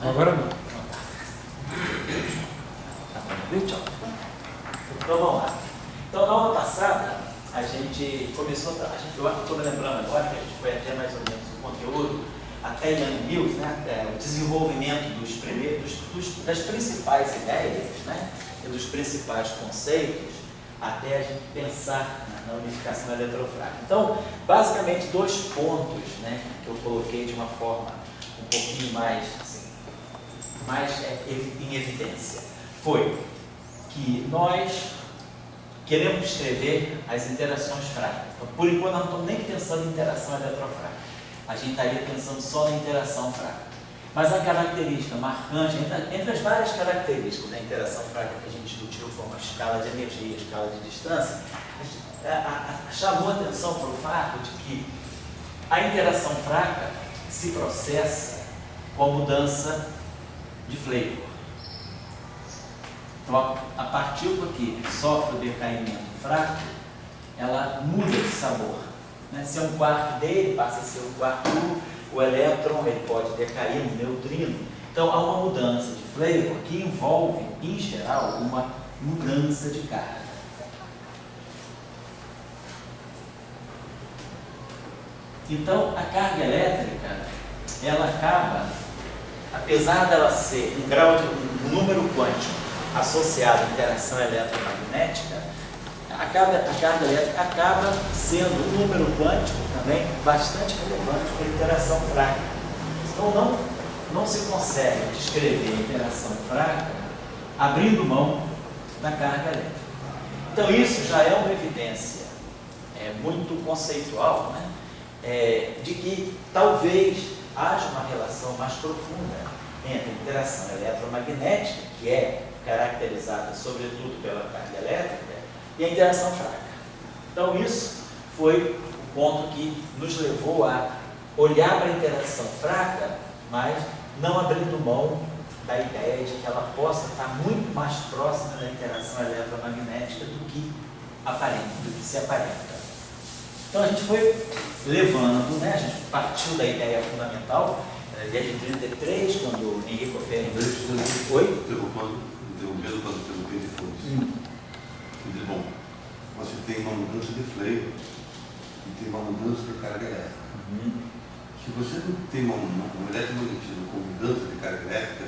né? Agora não. Tchau. Então vamos lá. Então na aula passada a gente começou, eu estou me lembrando agora que a gente foi até mais ou menos o conteúdo, até Ian Mills, né, o desenvolvimento das principais ideias, né, e dos principais conceitos, até a gente pensar na unificação eletrofrágil. Então, basicamente, dois pontos, né, que eu coloquei de uma forma um pouquinho mais, assim, em evidência, foi que nós queremos descrever as interações frágeis. Então, por enquanto, nós não estamos nem pensando em interação eletrofrágil. A gente estaria pensando só na interação frágil. Mas a característica marcante, entre as várias características da interação frágil que a gente discutiu, como a escala de energia, a escala de distância, chamou a atenção para o fato de que a interação fraca se processa com a mudança de flavor. Então, a partícula que sofre o decaimento fraco, ela muda de sabor. Né? Se é um quark dele, passa a ser um quark, o elétron ele pode decair no neutrino. Então, há uma mudança de flavor que envolve, em geral, uma mudança de carga. Então, a carga elétrica, ela acaba, apesar dela ser um número quântico associado à interação eletromagnética, a carga elétrica acaba sendo um número quântico também bastante relevante para a interação fraca. Então, não se consegue descrever a interação fraca abrindo mão da carga elétrica. Então, isso já é uma evidência muito conceitual, né? De que talvez haja uma relação mais profunda entre a interação eletromagnética, que é caracterizada sobretudo pela carga elétrica, e a interação fraca. Então isso foi o ponto que nos levou a olhar para a interação fraca, mas não abrindo mão da ideia de que ela possa estar muito mais próxima da interação eletromagnética do que se aparenta. Então a gente foi levando, né? A gente partiu da ideia fundamental, da ideia de 33, quando Enrico Fermi... Oi? Interrompendo quando interrompei depois. Bom, você tem uma mudança de flavor e tem uma mudança de carga elétrica. Se você não tem um eletromagnetismo com mudança de carga elétrica,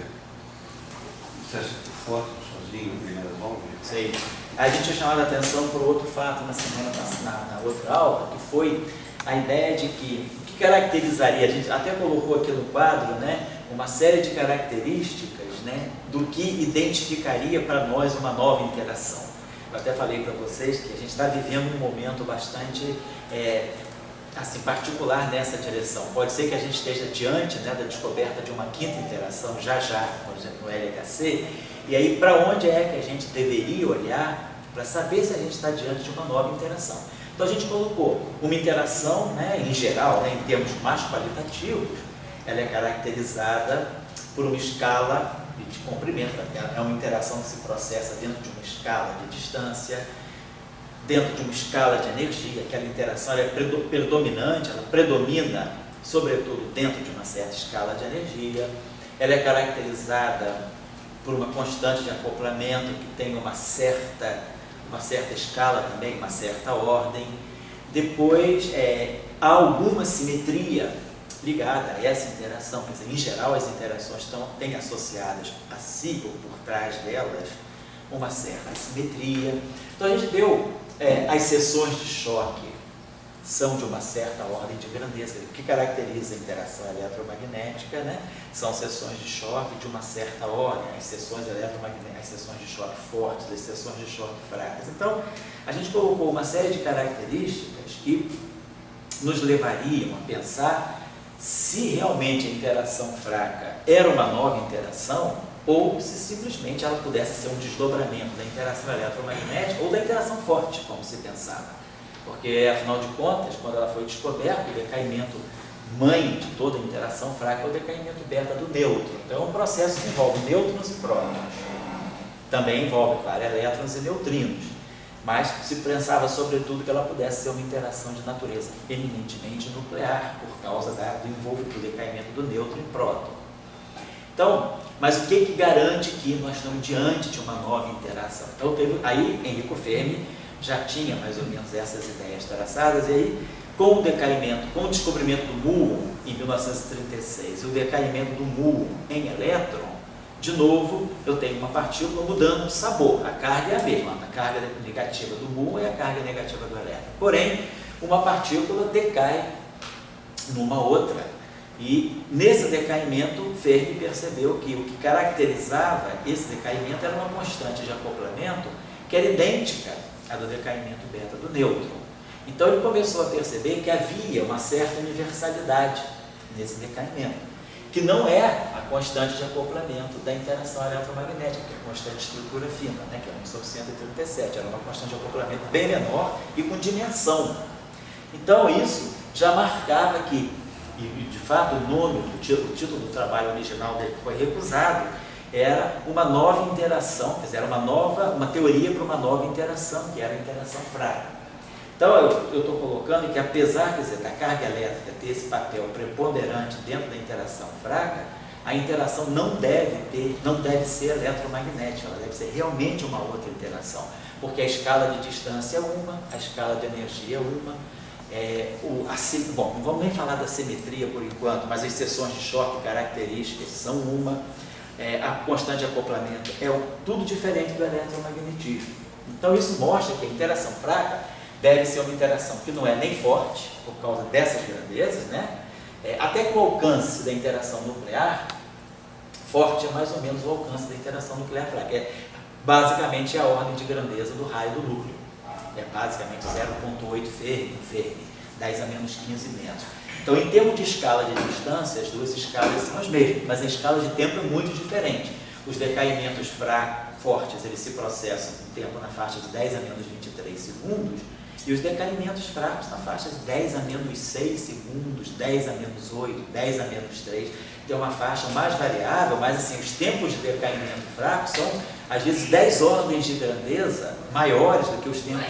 você acha que fóton sozinho ele resolve? Sei. A gente tinha chamado a atenção para outro fato na semana passada, na outra aula, que foi a ideia de que o que caracterizaria, a gente até colocou aqui no quadro, né, uma série de características, né, do que identificaria para nós uma nova interação. Eu até falei para vocês que a gente está vivendo um momento bastante assim, particular nessa direção. Pode ser que a gente esteja diante, né, da descoberta de uma quinta interação, já, por exemplo, no LHC, e aí para onde é que a gente deveria olhar para saber se a gente está diante de uma nova interação. Então a gente colocou uma interação, né, em geral, né, em termos mais qualitativos, ela é caracterizada por uma escala de comprimento. É uma interação que se processa dentro de uma escala de distância, dentro de uma escala de energia. Aquela interação ela é predominante, ela predomina, sobretudo, dentro de uma certa escala de energia. Ela é caracterizada por uma constante de acoplamento que tem uma certa escala também, uma certa ordem. Depois, há alguma simetria ligada a essa interação, quer dizer, em geral as interações têm associadas a si ou por trás delas uma certa simetria. Então a gente deu as seções de choque são de uma certa ordem de grandeza. O que caracteriza a interação eletromagnética, né, são seções de choque de uma certa ordem, as seções eletromagnéticas, as seções de choque fortes, as seções de choque fracas. Então a gente colocou uma série de características que nos levariam a pensar se realmente a interação fraca era uma nova interação ou se simplesmente ela pudesse ser um desdobramento da interação eletromagnética ou da interação forte, como se pensava. Porque, afinal de contas, quando ela foi descoberta, o decaimento mãe de toda a interação fraca é o decaimento beta do nêutron. Então, é um processo que envolve nêutrons e prótons. Também envolve, claro, elétrons e neutrinos. Mas se pensava, sobretudo, que ela pudesse ser uma interação de natureza eminentemente nuclear, por causa do decaimento do nêutron e próton. Então, mas o que garante que nós estamos diante de uma nova interação? Então, aí Enrico Fermi já tinha mais ou menos essas ideias traçadas, e aí, com o decaimento, com o descobrimento do muon em 1936, o decaimento do muon em elétron, de novo, eu tenho uma partícula mudando de sabor. A carga é a mesma, a carga negativa do muon é a carga negativa do elétron. Porém, uma partícula decai numa outra. E nesse decaimento, Fermi percebeu que o que caracterizava esse decaimento era uma constante de acoplamento que era idêntica à do decaimento beta do nêutron. Então ele começou a perceber que havia uma certa universalidade nesse decaimento, que não é a constante de acoplamento da interação eletromagnética, que é a constante de estrutura fina, né, que é 1/137, era uma constante de acoplamento bem menor e com dimensão. Então isso já marcava que, e de fato o título do trabalho original dele foi recusado, era uma nova interação, quer dizer, era uma teoria para uma nova interação, que era a interação fraca. Então eu estou colocando que, apesar, quer dizer, da carga elétrica ter esse papel preponderante dentro da interação fraca, a interação não deve ser eletromagnética, ela deve ser realmente uma outra interação, porque a escala de distância é uma, a escala de energia é uma. Bom, não vamos nem falar da simetria por enquanto, mas as seções de choque características são uma, a constante de acoplamento é tudo diferente do eletromagnetismo. Então isso mostra que a interação fraca deve ser uma interação que não é nem forte, por causa dessas grandezas, né? Até que o alcance da interação nuclear forte é mais ou menos o alcance da interação nuclear fraca, basicamente a ordem de grandeza do raio do núcleo. É basicamente 0,8 Fermi, 10 a menos 15 metros. Então, em termos de escala de distância, as duas escalas são as mesmas, mas a escala de tempo é muito diferente. Os decaimentos fortes, eles se processam com tempo na faixa de 10 a menos 23 segundos, e os decaimentos fracos na faixa de 10 a menos 6 segundos, 10 a menos 8, 10 a menos 3. Tem uma faixa mais variável, mas assim, os tempos de decaimento fraco são, às vezes, 10 ordens de grandeza maiores do que os tempos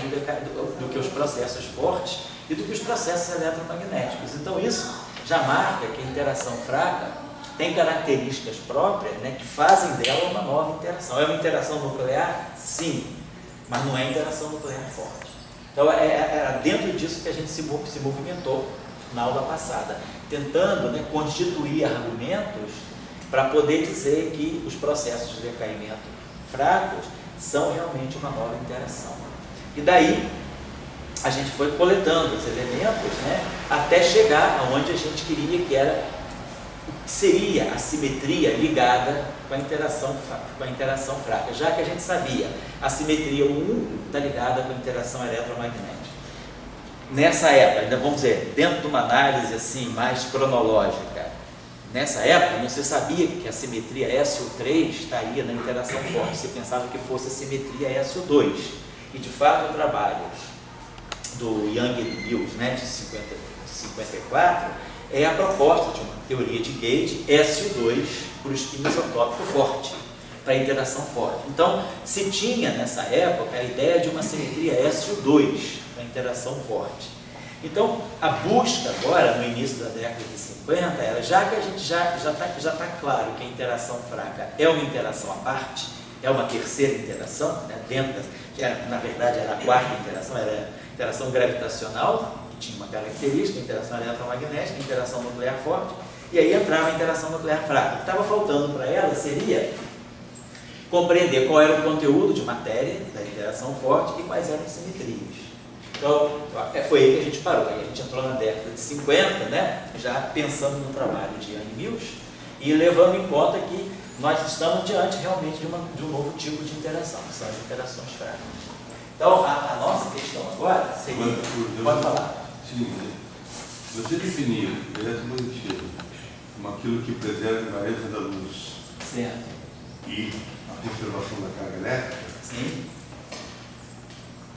do que os processos fortes e do que os processos eletromagnéticos. Então isso já marca que a interação fraca tem características próprias, né, que fazem dela uma nova interação. É uma interação nuclear? Sim, mas não é interação nuclear forte. Então era dentro disso que a gente se movimentou na aula passada, tentando, né, constituir argumentos para poder dizer que os processos de decaimento fracos são realmente uma nova interação. E daí a gente foi coletando os elementos, né, até chegar aonde a gente queria, que seria a simetria ligada com a interação fraca, já que a gente sabia a simetria 1 está ligada com a interação eletromagnética. Nessa época, ainda vamos dizer, dentro de uma análise assim mais cronológica, nessa época não se sabia que a simetria SO3 estaria na interação forte, se pensava que fosse a simetria SO2. E de fato o trabalho do Young e Mills, né, de 54, é a proposta de uma teoria de gauge SO2 para o espinho isotópico forte, para a interação forte. Então, se tinha nessa época a ideia de uma simetria SO2 para a interação forte. Então, a busca agora, no início da década de 50, era, já que a gente já está claro que a interação fraca é uma interação à parte, é uma terceira interação, né, na verdade era a quarta interação, era a interação gravitacional, que tinha uma característica, a interação eletromagnética, a interação nuclear forte, e aí entrava a interação nuclear fraca. O que estava faltando para ela seria compreender qual era o conteúdo de matéria da interação forte e quais eram as simetrias. Então, foi aí que a gente parou. Aí a gente entrou na década de 50, né, já pensando no trabalho de Young e Mills e levando em conta que nós estamos diante realmente de um novo tipo de interação, que são as interações fracas. Então, a nossa questão agora seria... Pode falar. Sim, você definir o eletromagnetismo como aquilo que preserva a variância da luz, certo, e a conservação da carga elétrica. Sim.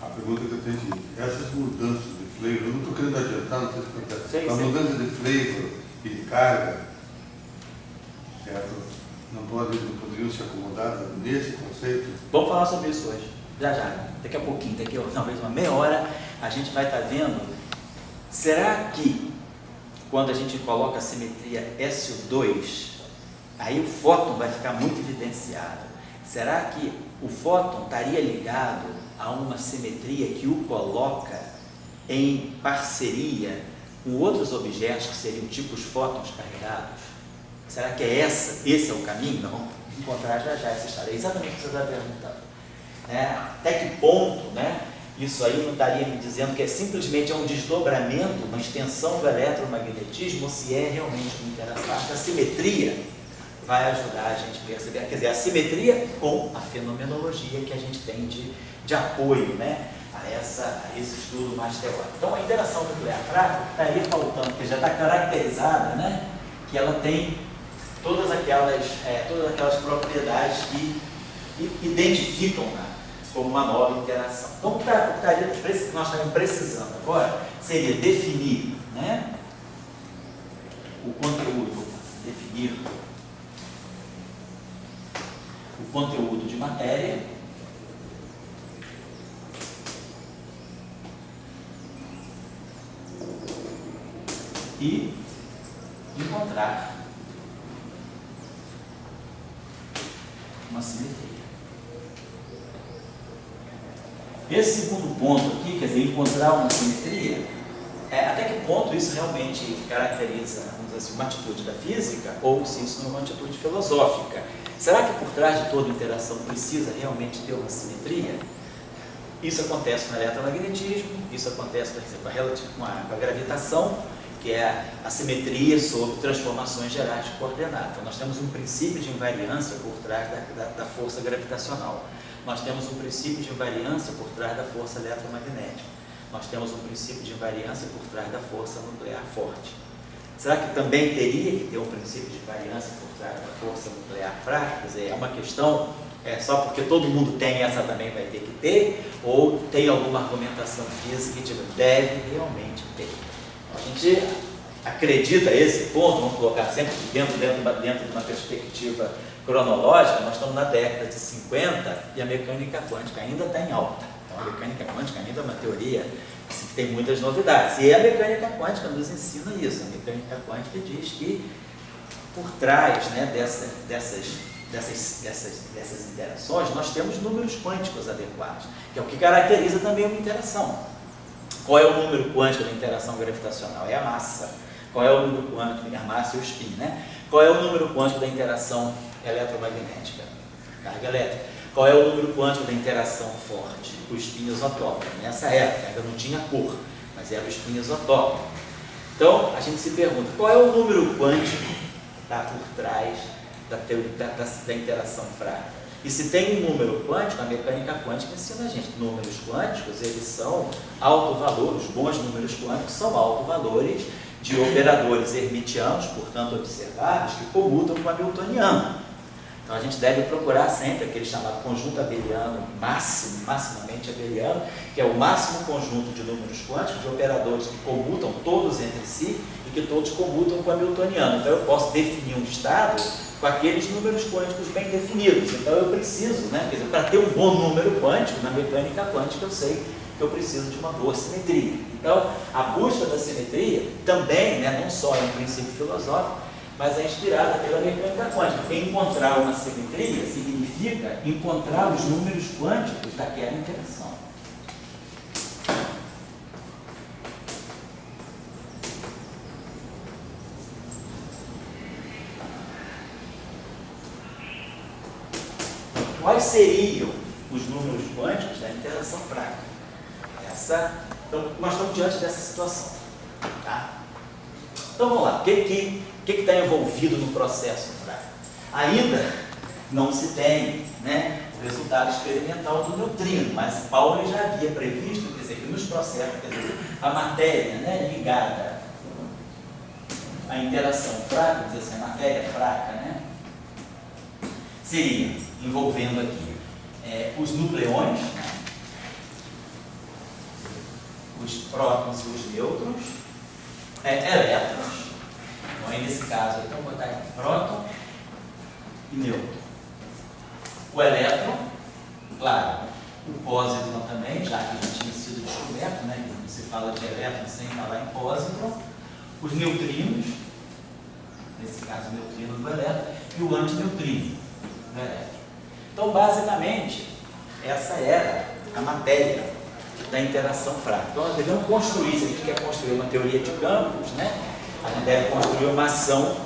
A pergunta que eu tenho é: essas mudanças de flavor, eu não estou querendo adiantar, não sei se acontece, a mudança de flavor e de carga, certo? Não poderiam se acomodar nesse conceito? Vamos falar sobre isso hoje, já. Daqui a pouquinho, daqui a talvez uma meia hora, a gente vai estar vendo. Será que quando a gente coloca a simetria SO2, aí o fóton vai ficar muito evidenciado. Será que o fóton estaria ligado a uma simetria que o coloca em parceria com outros objetos que seriam tipo os fótons carregados? Será que é esse é o caminho? Nós vamos encontrar já essa história. É exatamente o que você está perguntando. Até que ponto, isso aí não estaria me dizendo que simplesmente um desdobramento, uma extensão do eletromagnetismo, ou se é realmente uma interação? Acho que a simetria vai ajudar a gente a perceber, quer dizer, a simetria com a fenomenologia que a gente tem de apoio, a esse estudo mais teórico. Então, a interação nuclear fraca estaria faltando, porque já está caracterizada, que ela tem todas aquelas propriedades que identificam como uma nova interação. Então, o que nós estamos precisando agora seria definir o conteúdo, definir o conteúdo de matéria e encontrar uma simetria. Esse segundo ponto aqui, quer dizer, encontrar uma simetria, até que ponto isso realmente caracteriza, vamos dizer assim, uma atitude da física ou se isso não é uma atitude filosófica? Será que por trás de toda interação precisa realmente ter uma simetria? Isso acontece no eletromagnetismo, isso acontece, por exemplo, com a gravitação, que é a simetria sobre transformações gerais de coordenadas. Então, nós temos um princípio de invariância por trás da força gravitacional. Nós temos um princípio de invariância por trás da força eletromagnética. Nós temos um princípio de invariância por trás da força nuclear forte. Será que também teria que ter um princípio de invariância por trás da força nuclear fraca? Quer dizer, é uma questão, só porque todo mundo tem, essa também vai ter que ter, ou tem alguma argumentação física que deve realmente ter? A gente acredita esse ponto, vamos colocar sempre dentro de uma perspectiva cronológica. Nós estamos na década de 50 e a mecânica quântica ainda está em alta. Então, a mecânica quântica ainda é uma teoria que tem muitas novidades. E a mecânica quântica nos ensina isso. A mecânica quântica diz que por trás dessas interações nós temos números quânticos adequados, que é o que caracteriza também uma interação. Qual é o número quântico da interação gravitacional? É a massa. Qual é o número quântico? A massa e o spin, Qual é o número quântico da interação eletromagnética? Carga elétrica. Qual é o número quântico da interação forte? O spin isotópico. Nessa época ainda não tinha cor, mas era o spin isotópico. Então, a gente se pergunta, qual é o número quântico que está por trás da interação fraca? E se tem um número quântico, a mecânica quântica ensina a gente. Números quânticos, eles são autovalores, bons números quânticos são autovalores de operadores hermitianos, portanto observáveis, que comutam com o hamiltoniano. Então a gente deve procurar sempre aquele chamado conjunto abeliano maximamente abeliano, que é o máximo conjunto de números quânticos, de operadores que comutam todos entre si e que todos comutam com o hamiltoniano. Então eu posso definir um estado com aqueles números quânticos bem definidos. Então eu preciso, quer dizer, para ter um bom número quântico, na mecânica quântica eu sei que eu preciso de uma boa simetria. Então a busca da simetria também, não só é um princípio filosófico, mas é inspirada pela mecânica quântica. Porque encontrar uma simetria significa encontrar os números quânticos daquela interação. Quais seriam os números quânticos da interação fraca? Então, nós estamos diante dessa situação. Então, vamos lá. O que está envolvido no processo fraco? Ainda não se tem o resultado experimental do neutrino, mas Pauli já havia previsto, quer dizer, que nos processos, a matéria ligada à interação fraca, quer dizer, a matéria fraca, seria envolvendo aqui os nucleões, os prótons e os nêutrons, elétrons. Então, aí nesse caso, então, vou botar aqui próton e nêutron. O elétron, claro, o pósitron também, já que já tinha sido descoberto, não se fala de elétron sem falar em pósitron. Os neutrinos, nesse caso, o neutrino do elétron. e o antineutrino do elétron. Então, basicamente, essa era a matéria da interação fraca. Então, nós devemos construir, se a gente quer construir uma teoria de campos, né, a gente deve construir uma ação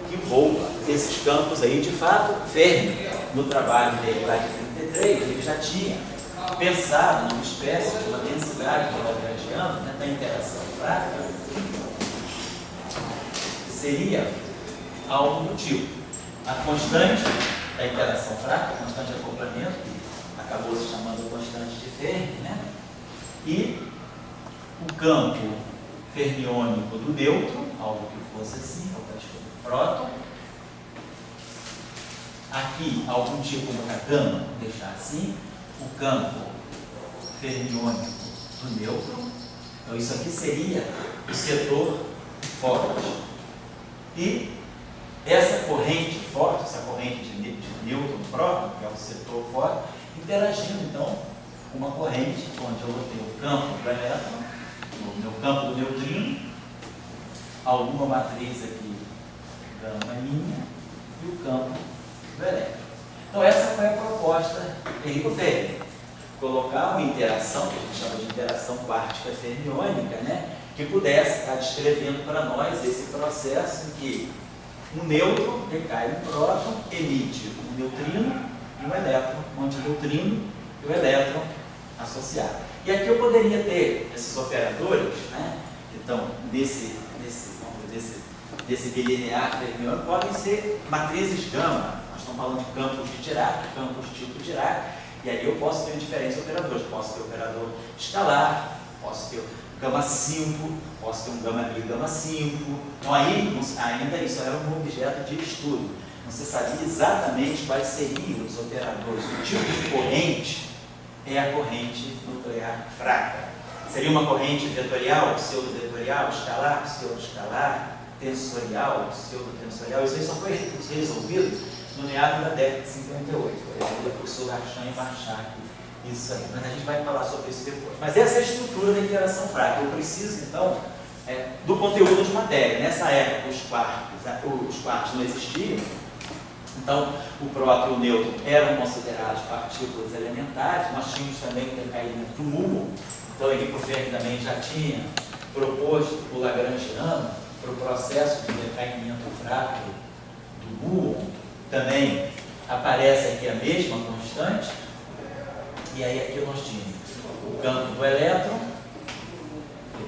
que envolva esses campos aí. De fato, Fermi, no trabalho dele lá de 33, ele já tinha pensado numa espécie de uma densidade de lagrangiana, né, da interação fraca, que seria algo do tipo a constante da interação fraca, a constante de acoplamento, que acabou se chamando constante de Fermi, né, e o campo fermiônico do nêutron, algo que fosse assim, o próton. Aqui, algum tipo de gama, vou deixar assim, o campo fermiônico do nêutron. Então, isso aqui seria o setor forte. E essa corrente forte, essa corrente de nêutron-próton, que é o setor forte, interagindo, então, com uma corrente onde eu vou ter o campo do elétron, o meu campo do neutrino, alguma matriz aqui, gama minha, e o campo do elétron. Então, essa foi a proposta de Enrico Fermi. Colocar uma interação, que a gente chama de interação quântica fermiônica, né, que pudesse estar descrevendo para nós esse processo em que um nêutron decai um próton, emite um neutrino e um elétron, um antineutrino e o elétron associado. E aqui eu poderia ter esses operadores, né, que estão desse bilinear fermiônico, podem ser matrizes gama. Nós estamos falando de campos de Dirac, campos de tipo Dirac, e aí eu posso ter diferentes operadores. Posso ter operador escalar, posso ter gama 5, posso ter um gama mil, gama 5. Então aí, ainda isso era um objeto de estudo. Não se sabia exatamente quais seriam os operadores. O tipo de corrente é a corrente nuclear fraca. Seria uma corrente vetorial, pseudo-vetorial, escalar, pseudo-escalar, tensorial, pseudo-tensorial. Isso aí só foi resolvido no meado da década de 58. O professor Rachan e Marchak, isso aí. Mas a gente vai falar sobre isso depois. Mas essa é a estrutura da interação fraca. Eu preciso, então, do conteúdo de matéria. Nessa época, os quarks não existiam. Então, o próton e o nêutron eram considerados partículas elementares. Nós tínhamos também o decaimento do muon. Então, Enrico Fermi também já tinha proposto o lagrangiano para o processo de decaimento fraco do muon. Também aparece aqui a mesma constante. E aí aqui nós tínhamos o campo do elétron,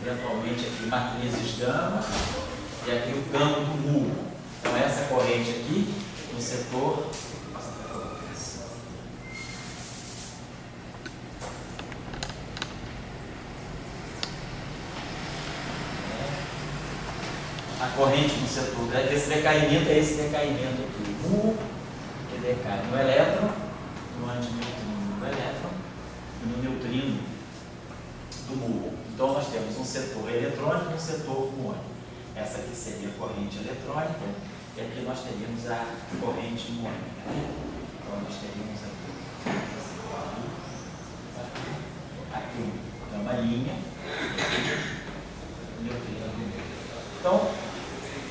eventualmente aqui matrizes gama, e aqui o campo do muon. Então essa corrente aqui no setor a corrente no setor, esse decaimento é esse decaimento aqui, o muon, que decai no elétron, no antineutrino do elétron e no neutrino do muon. Então nós temos um setor eletrônico e um setor muônico. Essa aqui seria a corrente eletrônica e aqui nós teríamos a corrente muônica. Então nós teríamos aqui uma linha, neutrino do muon. Então,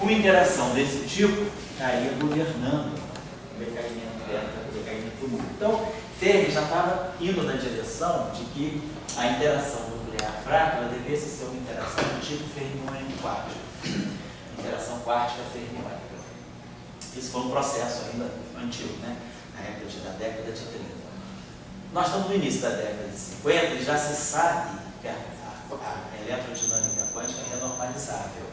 uma interação desse tipo estaria governando o decaimento beta, o decaimento do muon. Então, Fermi já estava indo na direção de que a interação nuclear fraca ela devesse ser uma interação do tipo fermiônico quântico. Interação quântica fermiônica. Isso foi um processo ainda antigo, né? Da década de 30. Nós estamos no início da década de 50 e já se sabe que a eletrodinâmica quântica é renormalizável.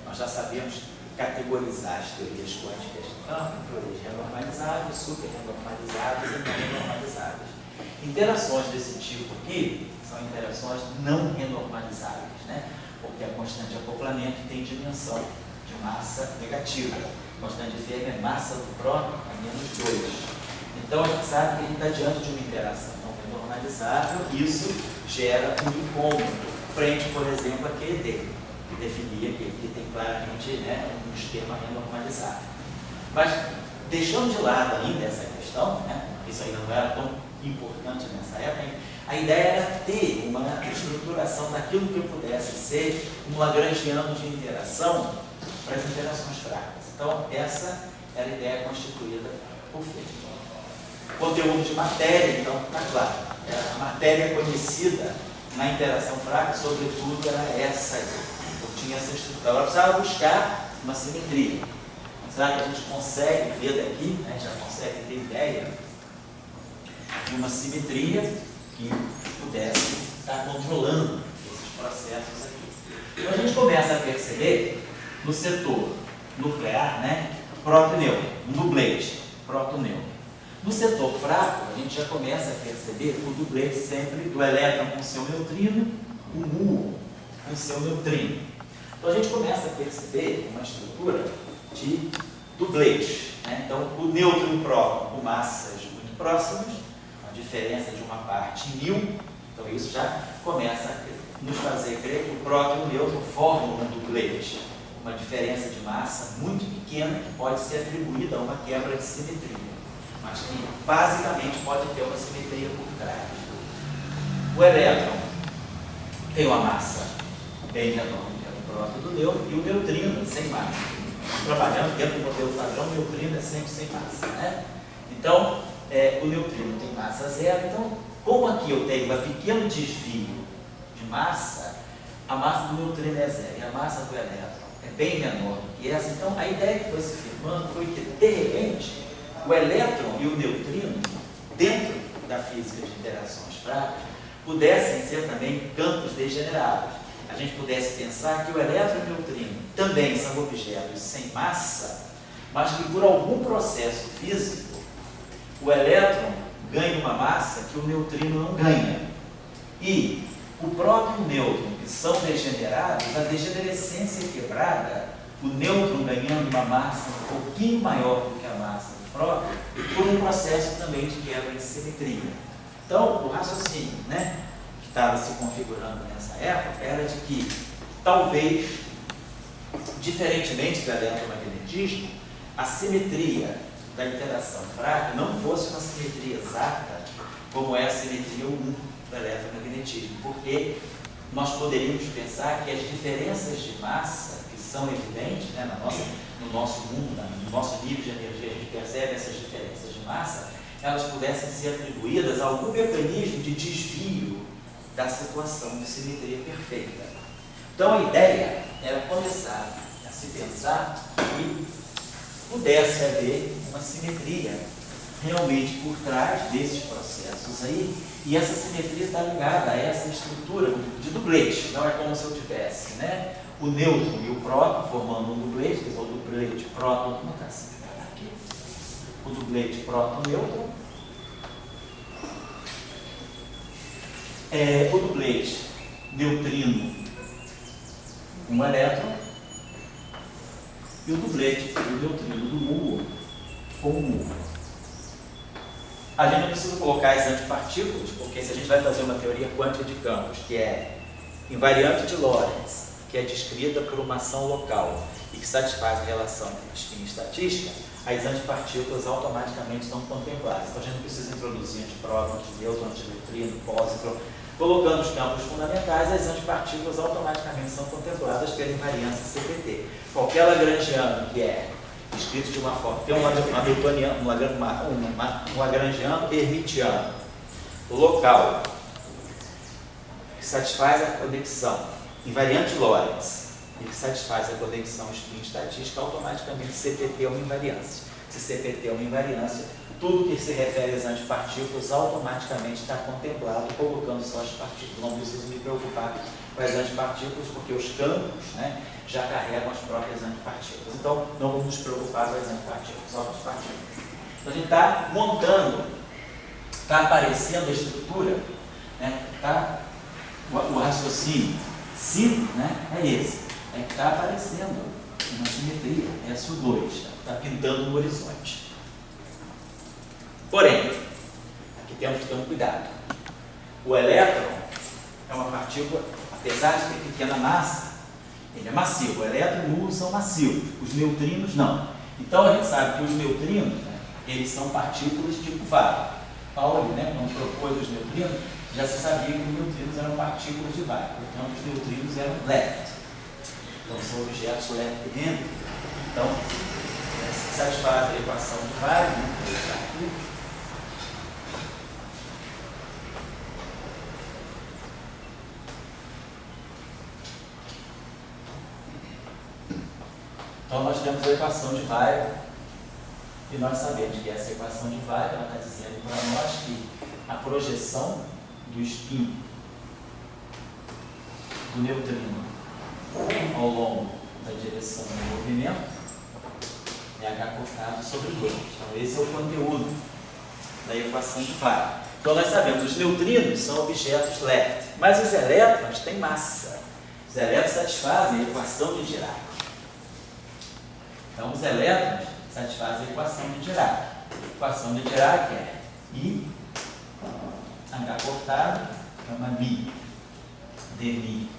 Nós já sabemos categorizar as teorias quânticas de campo em teorias renormalizáveis, super renormalizáveis e não renormalizáveis. Interações desse tipo aqui são interações não renormalizáveis, né? Porque a constante de acoplamento tem dimensão de massa negativa. A constante de Fermi é massa do próton a -2. Então a gente sabe que a gente está diante de uma interação não renormalizável e isso gera um incômodo frente, por exemplo, a QED, que definia que tem claramente, né, um esquema renormalizável. Mas, deixando de lado ainda essa questão, né, isso ainda não era tão importante nessa época, a ideia era ter uma estruturação daquilo que pudesse ser um lagrangiano de interação para as interações fracas. Então, essa era a ideia constituída por Feynman. Conteúdo de matéria, então, está claro. A matéria conhecida na interação fraca, sobretudo, era essa aí. Então, tinha essa estrutura. Agora, precisava buscar uma simetria. Será que a gente consegue ver daqui, né, já consegue ter ideia de uma simetria que pudesse estar controlando esses processos aqui? Então, a gente começa a perceber no setor nuclear, né, próton e nêutron, um dublete, próton-nêutron. No setor fraco, a gente já começa a perceber o dublete sempre do elétron com seu neutrino, o muon com seu neutrino. Então a gente começa a perceber uma estrutura de dublete, né? Então o nêutron e o próton com massas muito próximas, a diferença de uma parte em 1000, então isso já começa a nos fazer crer que o próton e o nêutron formam um dublete, uma diferença de massa muito pequena que pode ser atribuída a uma quebra de simetria, mas que basicamente pode ter uma simetria por trás. O elétron tem uma massa bem menor do que o próton do nêutron e o neutrino sem massa. Trabalhando dentro do modelo padrão, o neutrino é sempre sem massa, né? Então, o neutrino tem massa zero, então, como aqui eu tenho um pequeno desvio de massa, a massa do neutrino é zero e a massa do elétron é bem menor do que essa. Então, a ideia que foi se firmando foi que, de repente, o elétron e o neutrino, dentro da física de interações fracas, pudessem ser também campos degenerados. A gente pudesse pensar que o elétron e o neutrino também são objetos sem massa, mas que por algum processo físico, o elétron ganha uma massa que o neutrino não ganha. E o próprio nêutron, que são degenerados, a degenerescência quebrada, o nêutron ganhando uma massa um pouquinho maior do que a massa do próton, por um processo também de quebra de simetria. Então, o raciocínio, né, que estava se configurando nessa época era de que, talvez, diferentemente do eletromagnetismo, a simetria da interação fraca não fosse uma simetria exata, como é a simetria 1 do eletromagnetismo, porque nós poderíamos pensar que as diferenças de massa, que são evidentes, né, no nosso mundo, no nosso nível de energia, a gente percebe essas diferenças de massa, elas pudessem ser atribuídas a algum mecanismo de desvio da situação de simetria perfeita. Então a ideia era começar a se pensar que pudesse haver uma simetria realmente por trás desses processos aí, e essa simetria está ligada a essa estrutura de dublete. Não é como se eu tivesse, né, o nêutron e o próton formando um dublete, quer dizer, o dublete próton, como está assim, aqui, o dublete próton-nêutron, o dublete neutrino com um elétron e o dublete do neutrino do muon com um muon. A gente não precisa colocar as antipartículas, porque se a gente vai fazer uma teoria quântica de campos, que é invariante de Lorentz, que é descrita por uma ação local e que satisfaz a relação spin estatística, as antipartículas automaticamente estão contempladas. Então a gente não precisa introduzir antipróton, antinêutron, antineutrino, pósitron. Colocando os campos fundamentais, as antipartículas automaticamente são contempladas pela invariância CPT. Qualquer lagrangiano que é escrito de uma forma, tem um lagrangiano hermitiano local, que satisfaz a conexão invariante Lorentz e que satisfaz a conexão spin estatística, automaticamente CPT é uma invariância. Se CPT é uma invariância, tudo que se refere às antipartículas automaticamente está contemplado, colocando só as partículas. Não preciso me preocupar com as antipartículas, porque os campos, né, já carregam as próprias antipartículas. Então, não vamos nos preocupar com as antipartículas, só com as partículas. Então, a gente está montando, está aparecendo a estrutura, né, o raciocínio simples, né, é esse. É que está aparecendo uma simetria, é a SU2, está pintando no horizonte. Porém, aqui temos que ter um cuidado. O elétron é uma partícula, apesar de ter pequena massa, ele é macio. O elétron e o muon são macios, os neutrinos não. Então a gente sabe que os neutrinos, né, eles são partículas tipo Weyl. Pauli, né, quando propôs os neutrinos, já se sabia que os neutrinos eram partículas de Weyl, portanto os neutrinos eram left. Então são objetos left-handed. Então, que satisfaz a equação de Weyl, né? Vou deixar aqui. Então nós temos a equação de Weyl e nós sabemos que essa equação de Weyl ela está dizendo para nós que a projeção do spin do neutrino ao longo da direção do movimento é H cortado sobre 2. Então esse é o conteúdo da equação de Weyl. Então nós sabemos que os neutrinos são objetos left, mas os elétrons têm massa. Os elétrons satisfazem a equação de Dirac. Então os elétrons satisfazem a equação de Dirac. A equação de Dirac é I H cortado, chama Mi, dmi,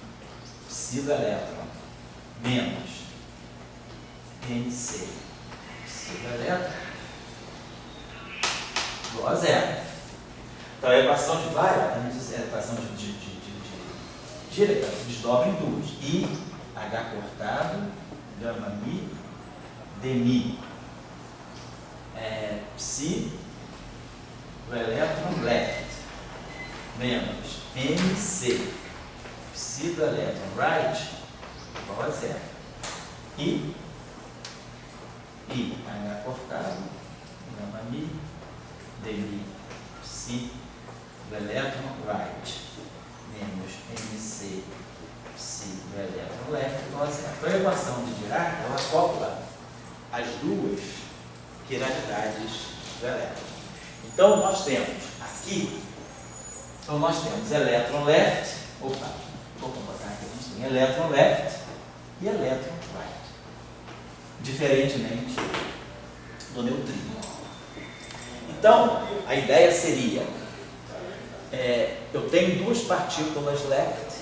psi do elétron, menos MC, psi do elétron, igual a zero. Então a equação de Weyl, a equação de Dirac, desdobra em duas. I H cortado, gama Mi, dmi, psi do elétron left, menos MC, psi do elétron right, igual a zero. I H cortado, gama Mi, dmi, psi do elétron right, menos MC, psi do elétron left, igual a zero. Então a equação de Dirac, ela acopla as duas quiralidades do elétron. Então nós temos aqui, elétron left, vou botar aqui, a gente tem elétron left e elétron right, diferentemente do neutrino. Então, a ideia seria, eu tenho duas partículas left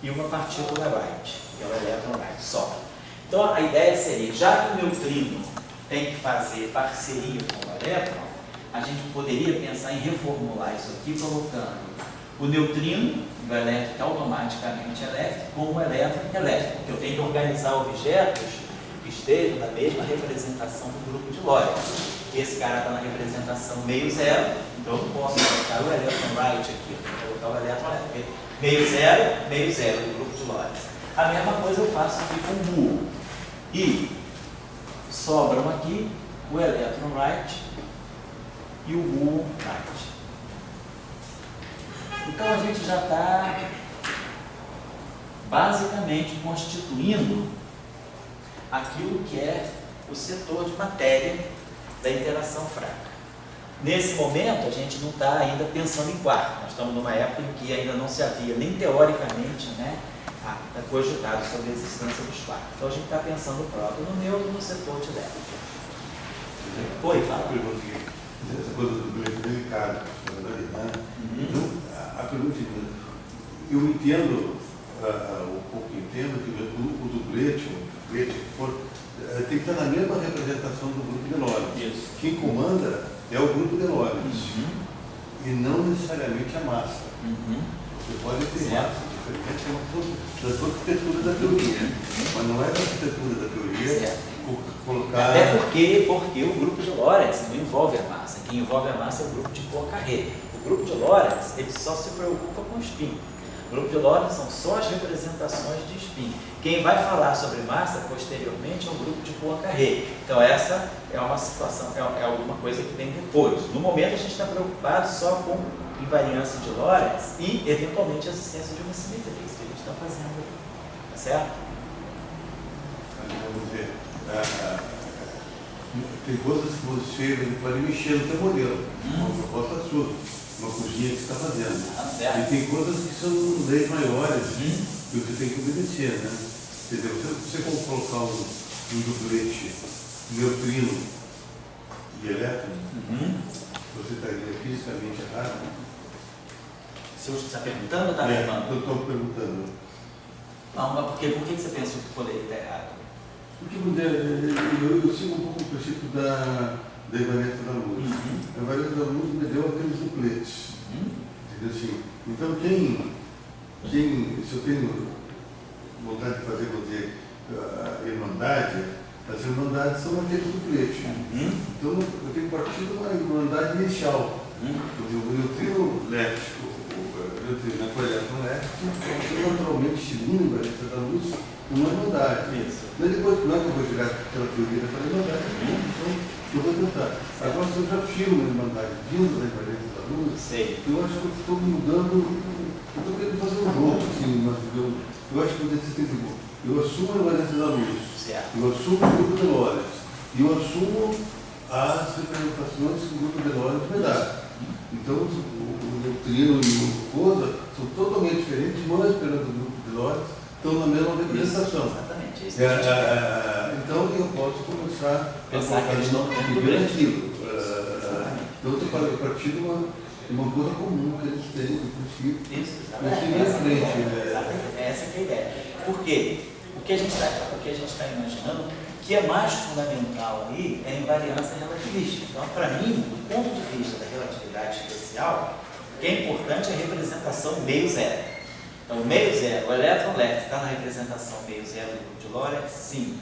e uma partícula right, que é o elétron right, só. Então, a ideia seria, já que o neutrino tem que fazer parceria com o elétron, a gente poderia pensar em reformular isso aqui colocando o neutrino do elétron, que automaticamente é left, com o elétron, que é left, porque eu tenho que organizar objetos que estejam na mesma representação do grupo de Lorentz. Esse cara está na representação meio zero, então eu não posso colocar o elétron right aqui, eu vou colocar o elétron left, meio zero do grupo de Lorentz. A mesma coisa eu faço aqui com o mu. E sobram aqui o elétron right e o mu right. Então a gente já está basicamente constituindo aquilo que é o setor de matéria da interação fraca. Nesse momento a gente não está ainda pensando em quark, nós estamos numa época em que ainda não se havia nem teoricamente, cogitado sobre a existência dos quarks. Então a gente está pensando o próprio no neutro no setor de elétron. Oi, fala. Essa coisa do bilhete é delicada, né? Então, a pergunta é, eu entendo, um pouco entendo que o dublete, tem que estar na mesma representação do grupo de Lorentz. Quem comanda é o grupo de Lorentz, e não necessariamente a massa. Você pode ter massa diferente da sua arquitetura da teoria, mas não é da arquitetura da teoria colocar... Até porque o grupo de Lorentz não envolve a massa. Quem envolve a massa é o grupo de Poincaré. O grupo de Lorentz, ele só se preocupa com o spin. O grupo de Lorentz são só as representações de spin. Quem vai falar sobre massa posteriormente é o grupo de Poincaré. Então essa é uma situação, é alguma coisa que vem depois. No momento a gente está preocupado só com invariância de Lorentz e eventualmente a existência de uma simetria. Isso que a gente está fazendo aqui. Tá certo? Vamos ver. Tem coisas que você pode mexer no seu modelo, uma proposta sua, uma coisinha que você está fazendo. E tem coisas que são leis maiores que você tem que obedecer, né? Quer dizer, você colocar um dublete neutrino e elétron, você estaria fisicamente errado? Se você está perguntando ou está afirmando? Eu estou perguntando. Não, mas por que você pensa que poderia estar errado? Porque eu sigo um pouco o princípio da invariância da luz. A invariância da luz me deu aqueles dupletes. Entendeu assim? Então, se eu tenho vontade de fazer, vou dizer, a irmandade, As irmandades são aquele duplete. Então, eu tenho partido uma irmandade inicial. O neutrino left, o neutrino com o elétron left, naturalmente se une a valência da luz numa irmandade. Mas depois, não é que eu vou chegar aquela teoria para a irmandade, então eu vou tentar. Agora, se eu já tiro uma irmandade vindo da valência da luz, eu acho que eu estou mudando, eu estou querendo fazer um jogo, assim, mas eu acho que você tem que eu assumo a valência da luz, eu assumo o grupo de Lorentz, e eu assumo as representações que o grupo de Lorentz me dá. Então, o neutrino e o coisa são totalmente diferentes, mas perante o grupo de Lorentz estão na mesma representação. Exatamente. Então, eu posso começar a pensar que eles não têm aquilo. Então, eu partir de uma coisa comum que eles têm, no princípio. Isso, exatamente. Essa é a ideia. Por quê? O que a gente está imaginando, o que é mais fundamental aí é a invariância relativista. Então, para mim, do ponto de vista da relatividade especial, o que é importante é a representação meio zero. Então, meio zero, o elétron left está na representação meio zero do grupo de Lorentz? Sim.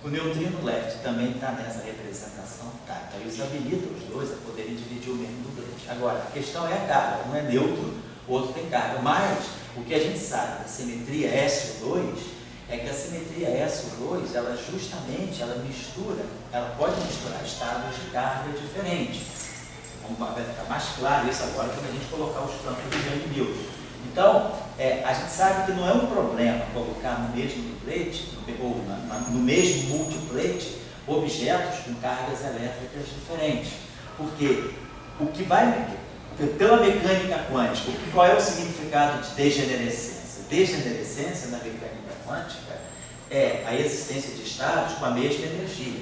O neutrino left também está nessa representação? Tá. Então, isso habilita os dois a poderem dividir o mesmo duplete. Agora, a questão é a carga. Um é neutro, o outro tem carga. Mas, o que a gente sabe da simetria SO2 é que a simetria SO2, ela mistura, ela pode misturar estados de carga diferentes. Vai ficar mais claro isso agora quando a gente colocar os campos de Young-Mills. Então, a gente sabe que não é um problema colocar no mesmo duplete, ou no mesmo multiplete, objetos com cargas elétricas diferentes. Porque o que vai, pela mecânica quântica, qual é o significado de degenerescência? Degenerescência na mecânica quântica é a existência de estados com a mesma energia.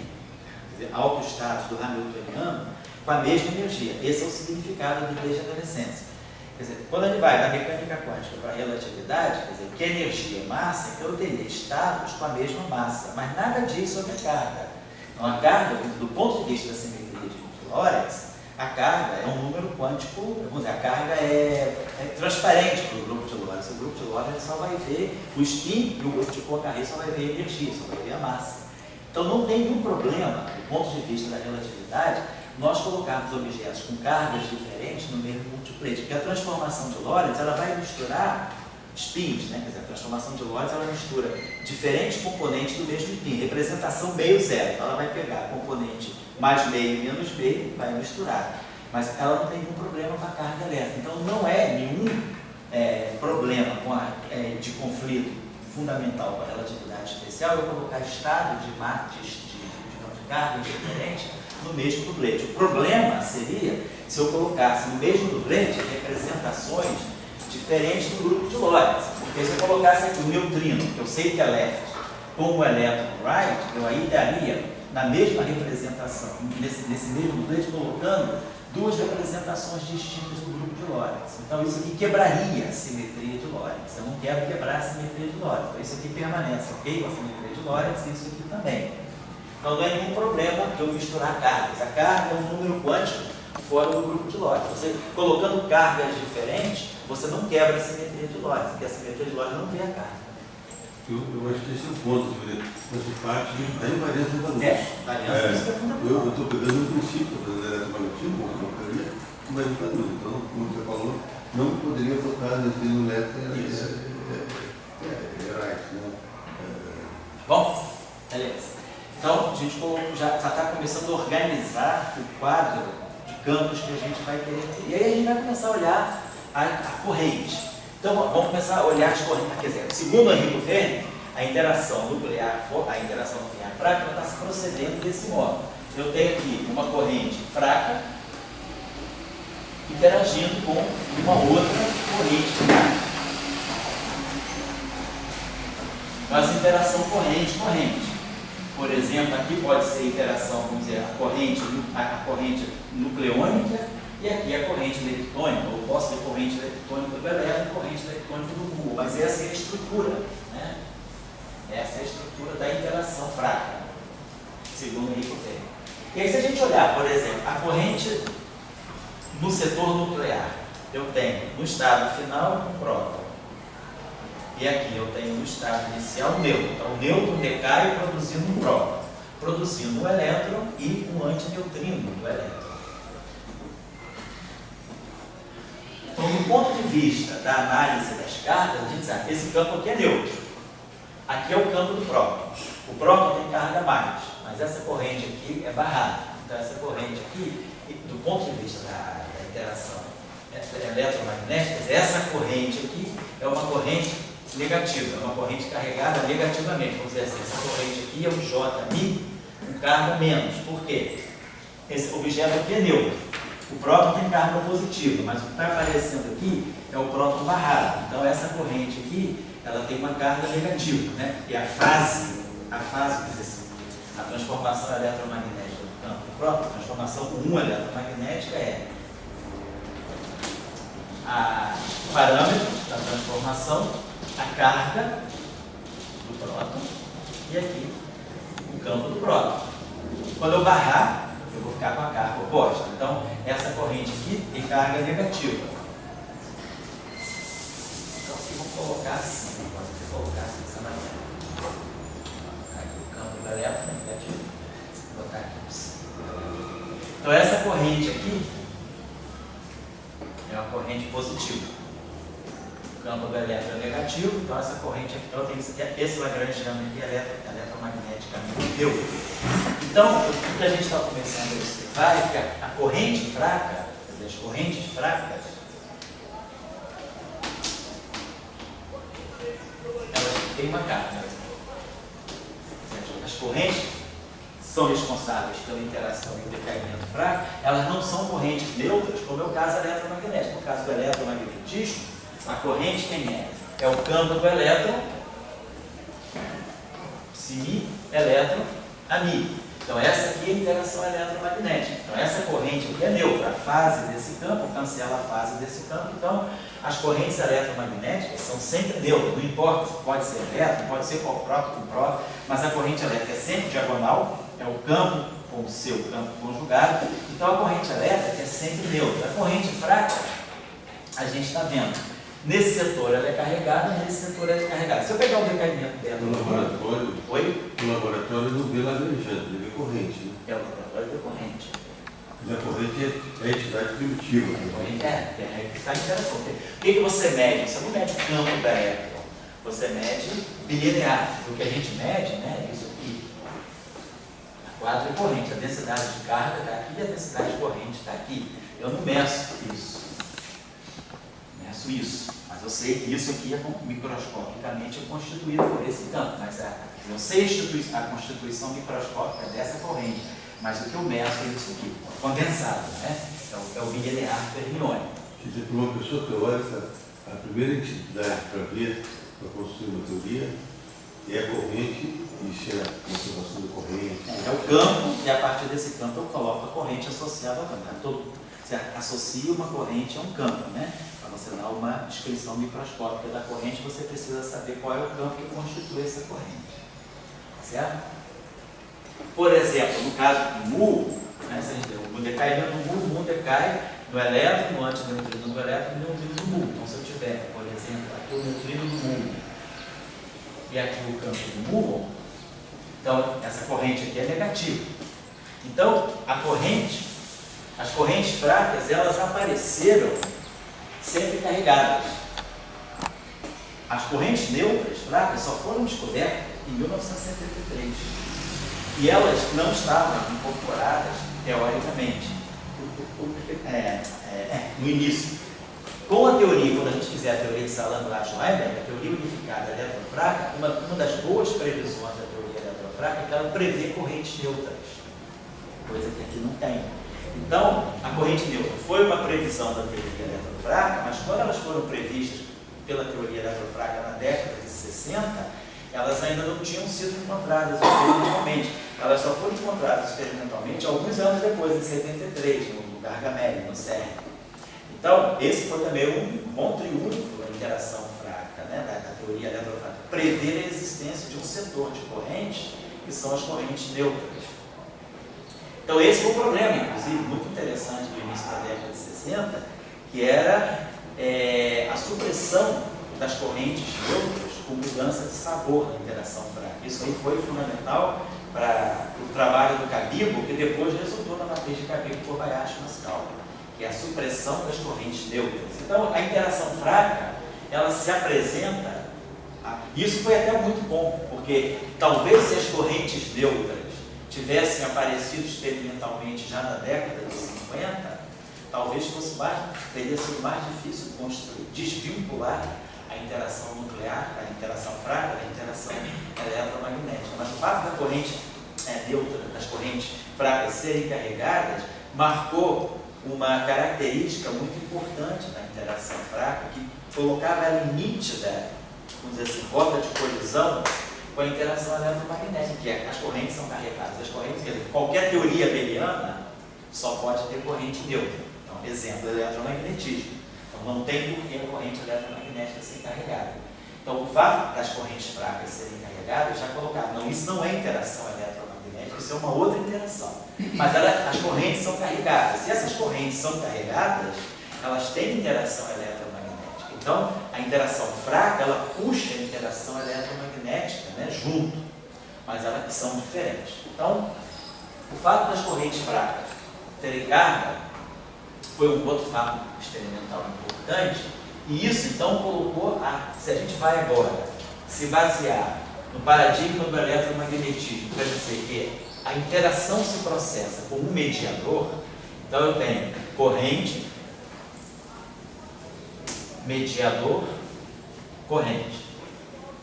Quer dizer, autoestados do Hamiltoniano com a mesma energia. Esse é o significado de degenerescência. Quer dizer, quando a gente vai da mecânica quântica para a relatividade, quer dizer, que energia é massa, então eu teria estados com a mesma massa, mas nada diz sobre a carga. Então a carga, do ponto de vista da simetria de Lorentz, a carga é um número quântico, vamos dizer, a carga é transparente para o grupo de Lorentz. O grupo de Lorentz só vai ver o spin e o grupo de Poincaré só vai ver a energia, só vai ver a massa. Então não tem nenhum problema, do ponto de vista da relatividade, nós colocarmos objetos com cargas diferentes no mesmo multiplete, porque a transformação de Lorentz ela vai misturar spins, né? Quer dizer, a transformação de Lorentz ela mistura diferentes componentes do mesmo spin, representação meio zero. Então ela vai pegar componente mais meio menos meio e vai misturar. Mas ela não tem nenhum problema com a carga elétrica. Então não é nenhum problema de conflito fundamental com a relatividade especial eu colocar estados de cargas diferentes no mesmo duplete. O problema seria se eu colocasse no mesmo duplete representações diferentes do grupo de Lorentz. Porque se eu colocasse aqui o neutrino, que eu sei que é left, com o elétron right, eu aí daria na mesma representação, nesse mesmo duplete, colocando duas representações distintas do grupo de Lorentz. Então isso aqui quebraria a simetria de Lorentz. Eu não quero quebrar a simetria de Lorentz. Então isso aqui permanece, ok? Com a simetria de Lorentz e isso aqui também. Então não é nenhum problema eu misturar cargas. A carga é um número quântico fora do grupo de Lorentz. Você colocando cargas diferentes, você não quebra a simetria de Lorentz, porque a simetria de Lorentz não vê a carga. Eu acho que esse é o ponto, mas parte da invariância da luz. Isso é fundamental. Eu estou pegando um princípio do eletromagnetismo, uma teoria, mas da luz. Então, como você falou, não poderia botar neutrino elétrico Bom, beleza. Então, a gente já está começando a organizar o quadro de campos que a gente vai querer ter. E aí a gente vai começar a olhar a corrente. Então, vamos começar a olhar as correntes. Quer dizer, segundo Enrico Fermi, a interação nuclear fraca está se procedendo desse modo. Eu tenho aqui uma corrente fraca interagindo com uma outra corrente fraca. Mas interação corrente-corrente. Por exemplo, aqui pode ser interação, vamos dizer, a corrente nucleônica e aqui a corrente leptônica. Eu posso ter corrente leptônica do elétron e corrente leptônica do muon, mas essa é a estrutura, né? Essa é a estrutura da interação fraca, segundo Enrico Fermi. E aí, se a gente olhar, por exemplo, a corrente no setor nuclear, eu tenho no estado final um próton. E aqui eu tenho no estado inicial um nêutron. Então o nêutron decai produzindo um próton. produzindo um elétron e um antineutrino do elétron. Então, do ponto de vista da análise das cargas, a gente sabe, esse campo aqui é neutro. Aqui é o campo do próton. O próton tem carga mais, mas essa corrente aqui é barrada. Então, essa corrente aqui, do ponto de vista da interação eletromagnética, essa corrente aqui é uma corrente negativa, é uma corrente carregada negativamente. Vamos dizer assim, essa corrente aqui é o J-mi com carga menos. Por quê? Esse objeto aqui é neutro. O próton tem carga positiva, mas o que está aparecendo aqui é o próton barrado. Então, essa corrente aqui, ela tem uma carga negativa, né? E a fase, quer dizer assim, a transformação eletromagnética do campo do próton, a transformação 1 eletromagnética é o parâmetro da transformação, a carga do próton e aqui o campo do próton. Quando eu barrar, eu vou ficar com a carga oposta. Então, essa corrente aqui tem carga negativa. Então, aqui vamos colocar assim. Pode colocar assim dessa maneira. Aqui o campo do elétron negativo. Vou botar aqui assim. Então, essa corrente aqui é uma corrente positiva. O campo do elétron é negativo, então essa corrente aqui, então, esse Lagrange chama aqui eletromagneticamente neutro. Então, o que a gente está começando a observar é que a corrente fraca, as correntes fracas, elas têm uma carga. As correntes são responsáveis pela interação e o decaimento fraco, elas não são correntes neutras, como é o caso eletromagnético. No caso do eletromagnetismo, a corrente quem é? É o campo do elétron, psi, elétron, ami. Então, essa aqui é a interação eletromagnética. Então, essa corrente aqui é neutra. A fase desse campo cancela a fase desse campo. Então, as correntes eletromagnéticas são sempre neutras. Não importa, pode ser elétron, pode ser próton com próton, mas a corrente elétrica é sempre diagonal. É o campo com o seu campo conjugado. Então, a corrente elétrica é sempre neutra. A corrente fraca, a gente está vendo. Nesse setor ela é carregada, nesse setor ela é descarregada. Se eu pegar o decaimento dela no laboratório, oi? No laboratório não vê lagrangiano, ele vê corrente, né? É o laboratório vê corrente. Mas a corrente é a entidade primitiva. A corrente é que está em interação. O que você mede? Você não mede o campo da elétron, você mede bilinear. O que a gente mede, né, é isso aqui. A quadra é corrente, a densidade de carga está aqui e a densidade de corrente está aqui. Eu não meço isso. Isso, mas eu sei que isso aqui é microscopicamente constituído por esse campo, mas eu sei a constituição microscópica dessa corrente, mas o que eu meço é isso aqui, condensado, né? É o bilinear fermiônico. Quer dizer, para uma pessoa teórica, a primeira entidade para ver, para construir uma teoria, é a corrente e se é a conservação da corrente. É o campo, e a partir desse campo eu coloco a corrente associada ao campo. Você associa uma corrente a um campo, né? Para você dar uma descrição microscópica da corrente, você precisa saber qual é o campo que constitui essa corrente. Certo? Por exemplo, no caso do mu, né, se a gente tem o decaimento do mu decai no elétron, no antineutrino do elétron e no neutrino do mu. Então, se eu tiver, por exemplo, aqui o neutrino do mu e aqui o campo do mu, então essa corrente aqui é negativa. Então, as correntes fracas, elas apareceram sempre carregadas. As correntes neutras fracas só foram descobertas em 1973. E elas não estavam incorporadas, teoricamente, no início. Com a teoria, quando a gente fizer a teoria de Salam-Weinberg, a teoria unificada eletrofraca, uma das boas previsões da teoria eletrofraca é que ela prevê correntes neutras, coisa que aqui não tem. Então, a corrente neutra foi uma previsão da teoria eletrofraca, mas quando elas foram previstas pela teoria eletrofraca na década de 60, elas ainda não tinham sido encontradas experimentalmente. Elas só foram encontradas experimentalmente alguns anos depois, em 73, no Gargamel, no CERN. Então, esse foi também um bom triunfo da interação fraca, né, da teoria eletrofraca. Prever a existência de um setor de correntes, que são as correntes neutras. Então, esse foi um problema, inclusive, muito interessante do início da década de 60, que era a supressão das correntes neutras com mudança de sabor na interação fraca. Isso aí foi fundamental para o trabalho do Kabibo, que depois resultou na matriz de Kabibo-Kobayashi-Maskawa, que é a supressão das correntes neutras. Então, a interação fraca, ela se apresenta, isso foi até muito bom, porque talvez se as correntes neutras tivessem aparecido experimentalmente já na década de 50, talvez teria sido mais difícil construir, desvincular a interação nuclear, a interação fraca, da interação eletromagnética. Mas o fato da corrente neutra, das correntes fracas serem carregadas, marcou uma característica muito importante na interação fraca, que colocava ela em nítida, vamos dizer assim, rota de colisão com a interação eletromagnética, que as correntes são carregadas. As correntes, quer dizer, qualquer teoria abeliana só pode ter corrente neutra. Então, exemplo, eletromagnetismo. Então, não tem por que a corrente eletromagnética ser carregada. Então, o fato das correntes fracas serem carregadas já colocava, não, isso não é interação eletromagnética, isso é uma outra interação. Mas as correntes são carregadas. Se essas correntes são carregadas, elas têm interação eletromagnética. Então, a interação fraca, ela puxa a interação eletromagnética, né, junto, mas elas são diferentes. Então, o fato das correntes fracas terem carga foi um outro fato experimental importante, e isso então colocou, se a gente vai agora se basear no paradigma do eletromagnetismo, para dizer que a interação se processa como um mediador, então eu tenho corrente, mediador, corrente.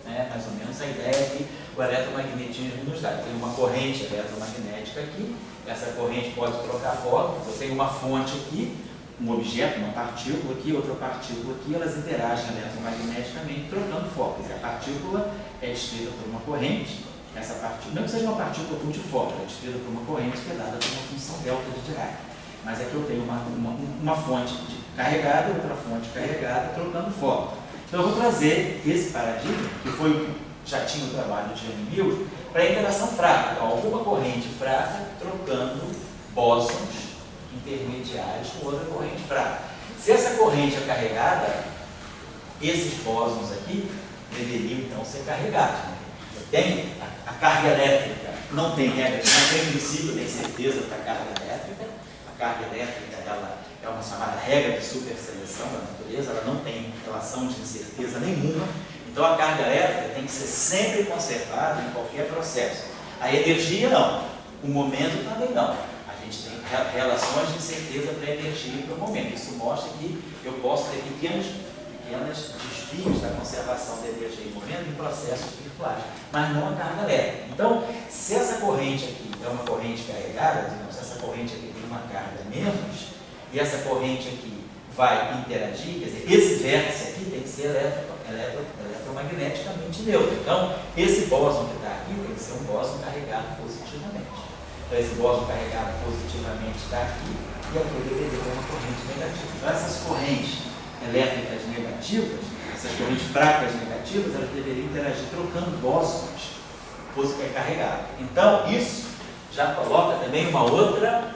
Mais ou menos a ideia que o eletromagnetismo nos dá. Tem uma corrente eletromagnética aqui, essa corrente pode trocar fótons, eu tenho uma fonte aqui, um objeto, uma partícula aqui, outra partícula aqui, elas interagem eletromagneticamente trocando fótons. A partícula é descrita por uma corrente, essa partícula, não que seja uma partícula multifoco, é descrita por uma corrente que é dada por uma função delta de Dirac. Mas aqui eu tenho uma fonte carregada, outra fonte carregada, trocando fóton. Então eu vou trazer esse paradigma, que foi o que já tinha o trabalho de Yang Mills, para a interação fraca. Então, alguma corrente fraca trocando bósons intermediários com outra corrente fraca. Se essa corrente é carregada, esses bósons aqui deveriam então ser carregados. Tem a carga elétrica, não tem regra, não tem princípio, tem certeza para a carga elétrica. A carga elétrica ela é uma chamada regra de superseleção da natureza, ela não tem relação de incerteza nenhuma. Então a carga elétrica tem que ser sempre conservada em qualquer processo. A energia não, o momento também não. A gente tem relações de incerteza para a energia e para o momento. Isso mostra que eu posso ter pequenos desvios da conservação da energia e momento em processos virtuais, mas não a carga elétrica. Então, se essa corrente aqui é uma corrente carregada, digamos, se essa corrente aqui tem uma carga menos, e essa corrente aqui vai interagir, quer dizer, esse vértice aqui tem que ser eletromagneticamente neutro. Então, esse bóson que está aqui tem que ser um bóson carregado positivamente. Então, esse bóson carregado positivamente está aqui, e aqui eu deveria ter uma corrente negativa. Então, essas correntes elétricas negativas, essas correntes fracas negativas, elas deveriam interagir trocando bósons carregados. Então, isso já coloca também uma outra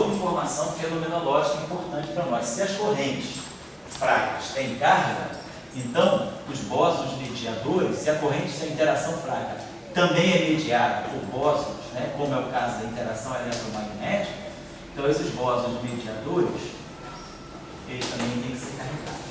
informação fenomenológica importante para nós. Se as correntes fracas têm carga, então os bósons mediadores, se a interação fraca também é mediada por bósons, né, como é o caso da interação eletromagnética, então esses bósons mediadores eles também têm que ser carregados.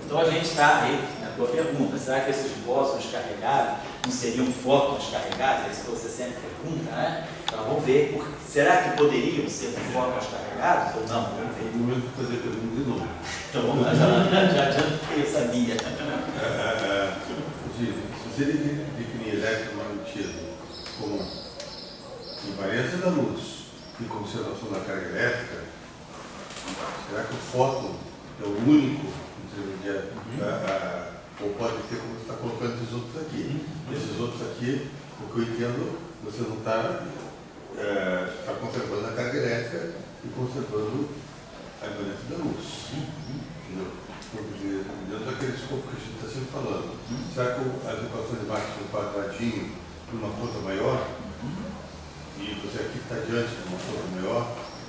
Então a gente está aí na tua pergunta, será que esses bósons carregados não seriam fótons carregados? É isso que você sempre pergunta, né? Então vamos ver, será que poderiam ser fótons carregados ou não? Vamos ver. No momento de fazer a pergunta de novo. Então vamos lá, já adianto que eu sabia. Se você definir eletromagnetismo como invariância da luz e conservação da carga elétrica, será que o fóton é o único intermediário? Ou pode ter, como você está colocando, esses outros aqui? Esses outros aqui, o que eu entendo, você não está conservando a carga elétrica e conservando a invariância da luz. Dentro daquele escopo que a gente está sempre falando. Será que as equações de Marx no quadradinho numa conta maior? E você aqui está diante de uma conta maior,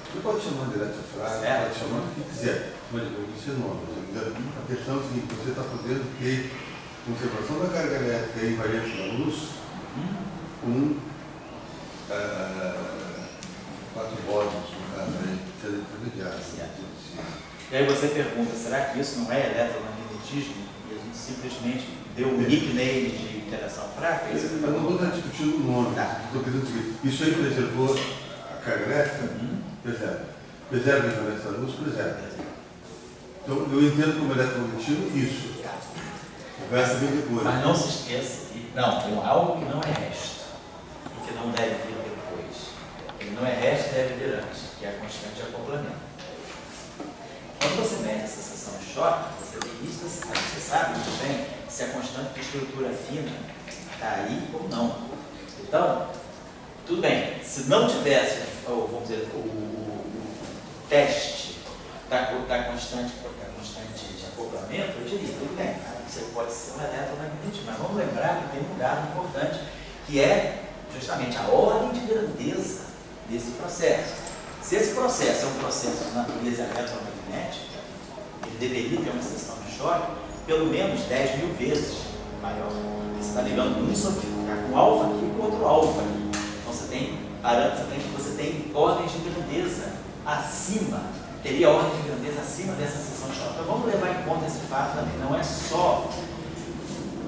você pode chamar de eletrofrágil, pode chamar do que quiser. Mas isso é novo. A questão é a seguinte, você está podendo ter conservação da carga elétrica invariante da luz com 4 volts, no caso, sendo intermediário. E aí você pergunta, será que isso não é eletromagnetismo? E a gente simplesmente deu um nickname de interação fraca? Eu não vou estar discutindo o nome. Estou querendo dizer, isso aí preservou a carga elétrica? Preserva. Preserva a invariância da luz? Preserva. Então, eu entendo como eletromagnetismo isso. Conversa bem depois. Mas não se esqueça que tem algo que não é resto e que não deve vir depois. Ele não é resto, deve vir antes, que é a constante de acoplamento. Quando você mede essa seção de choque, você tem isso, você sabe muito bem se a constante de estrutura fina está aí ou não. Então, tudo bem, se não tivesse, vamos dizer, o teste da constante de acoplamento, eu diria, tudo bem, você pode ser um eletromagnetismo, mas vamos lembrar que tem um dado importante, que é justamente a ordem de grandeza desse processo. Se esse processo é um processo de natureza eletromagnética, ele deveria ter uma seção de choque pelo menos 10.000 vezes maior. Você está ligando um isso aqui, com alfa aqui e com outro alfa aqui. Então você tem ordens de grandeza acima, teria ordem de grandeza acima dessa seção de choque. Então vamos levar em conta esse fato também. Não é só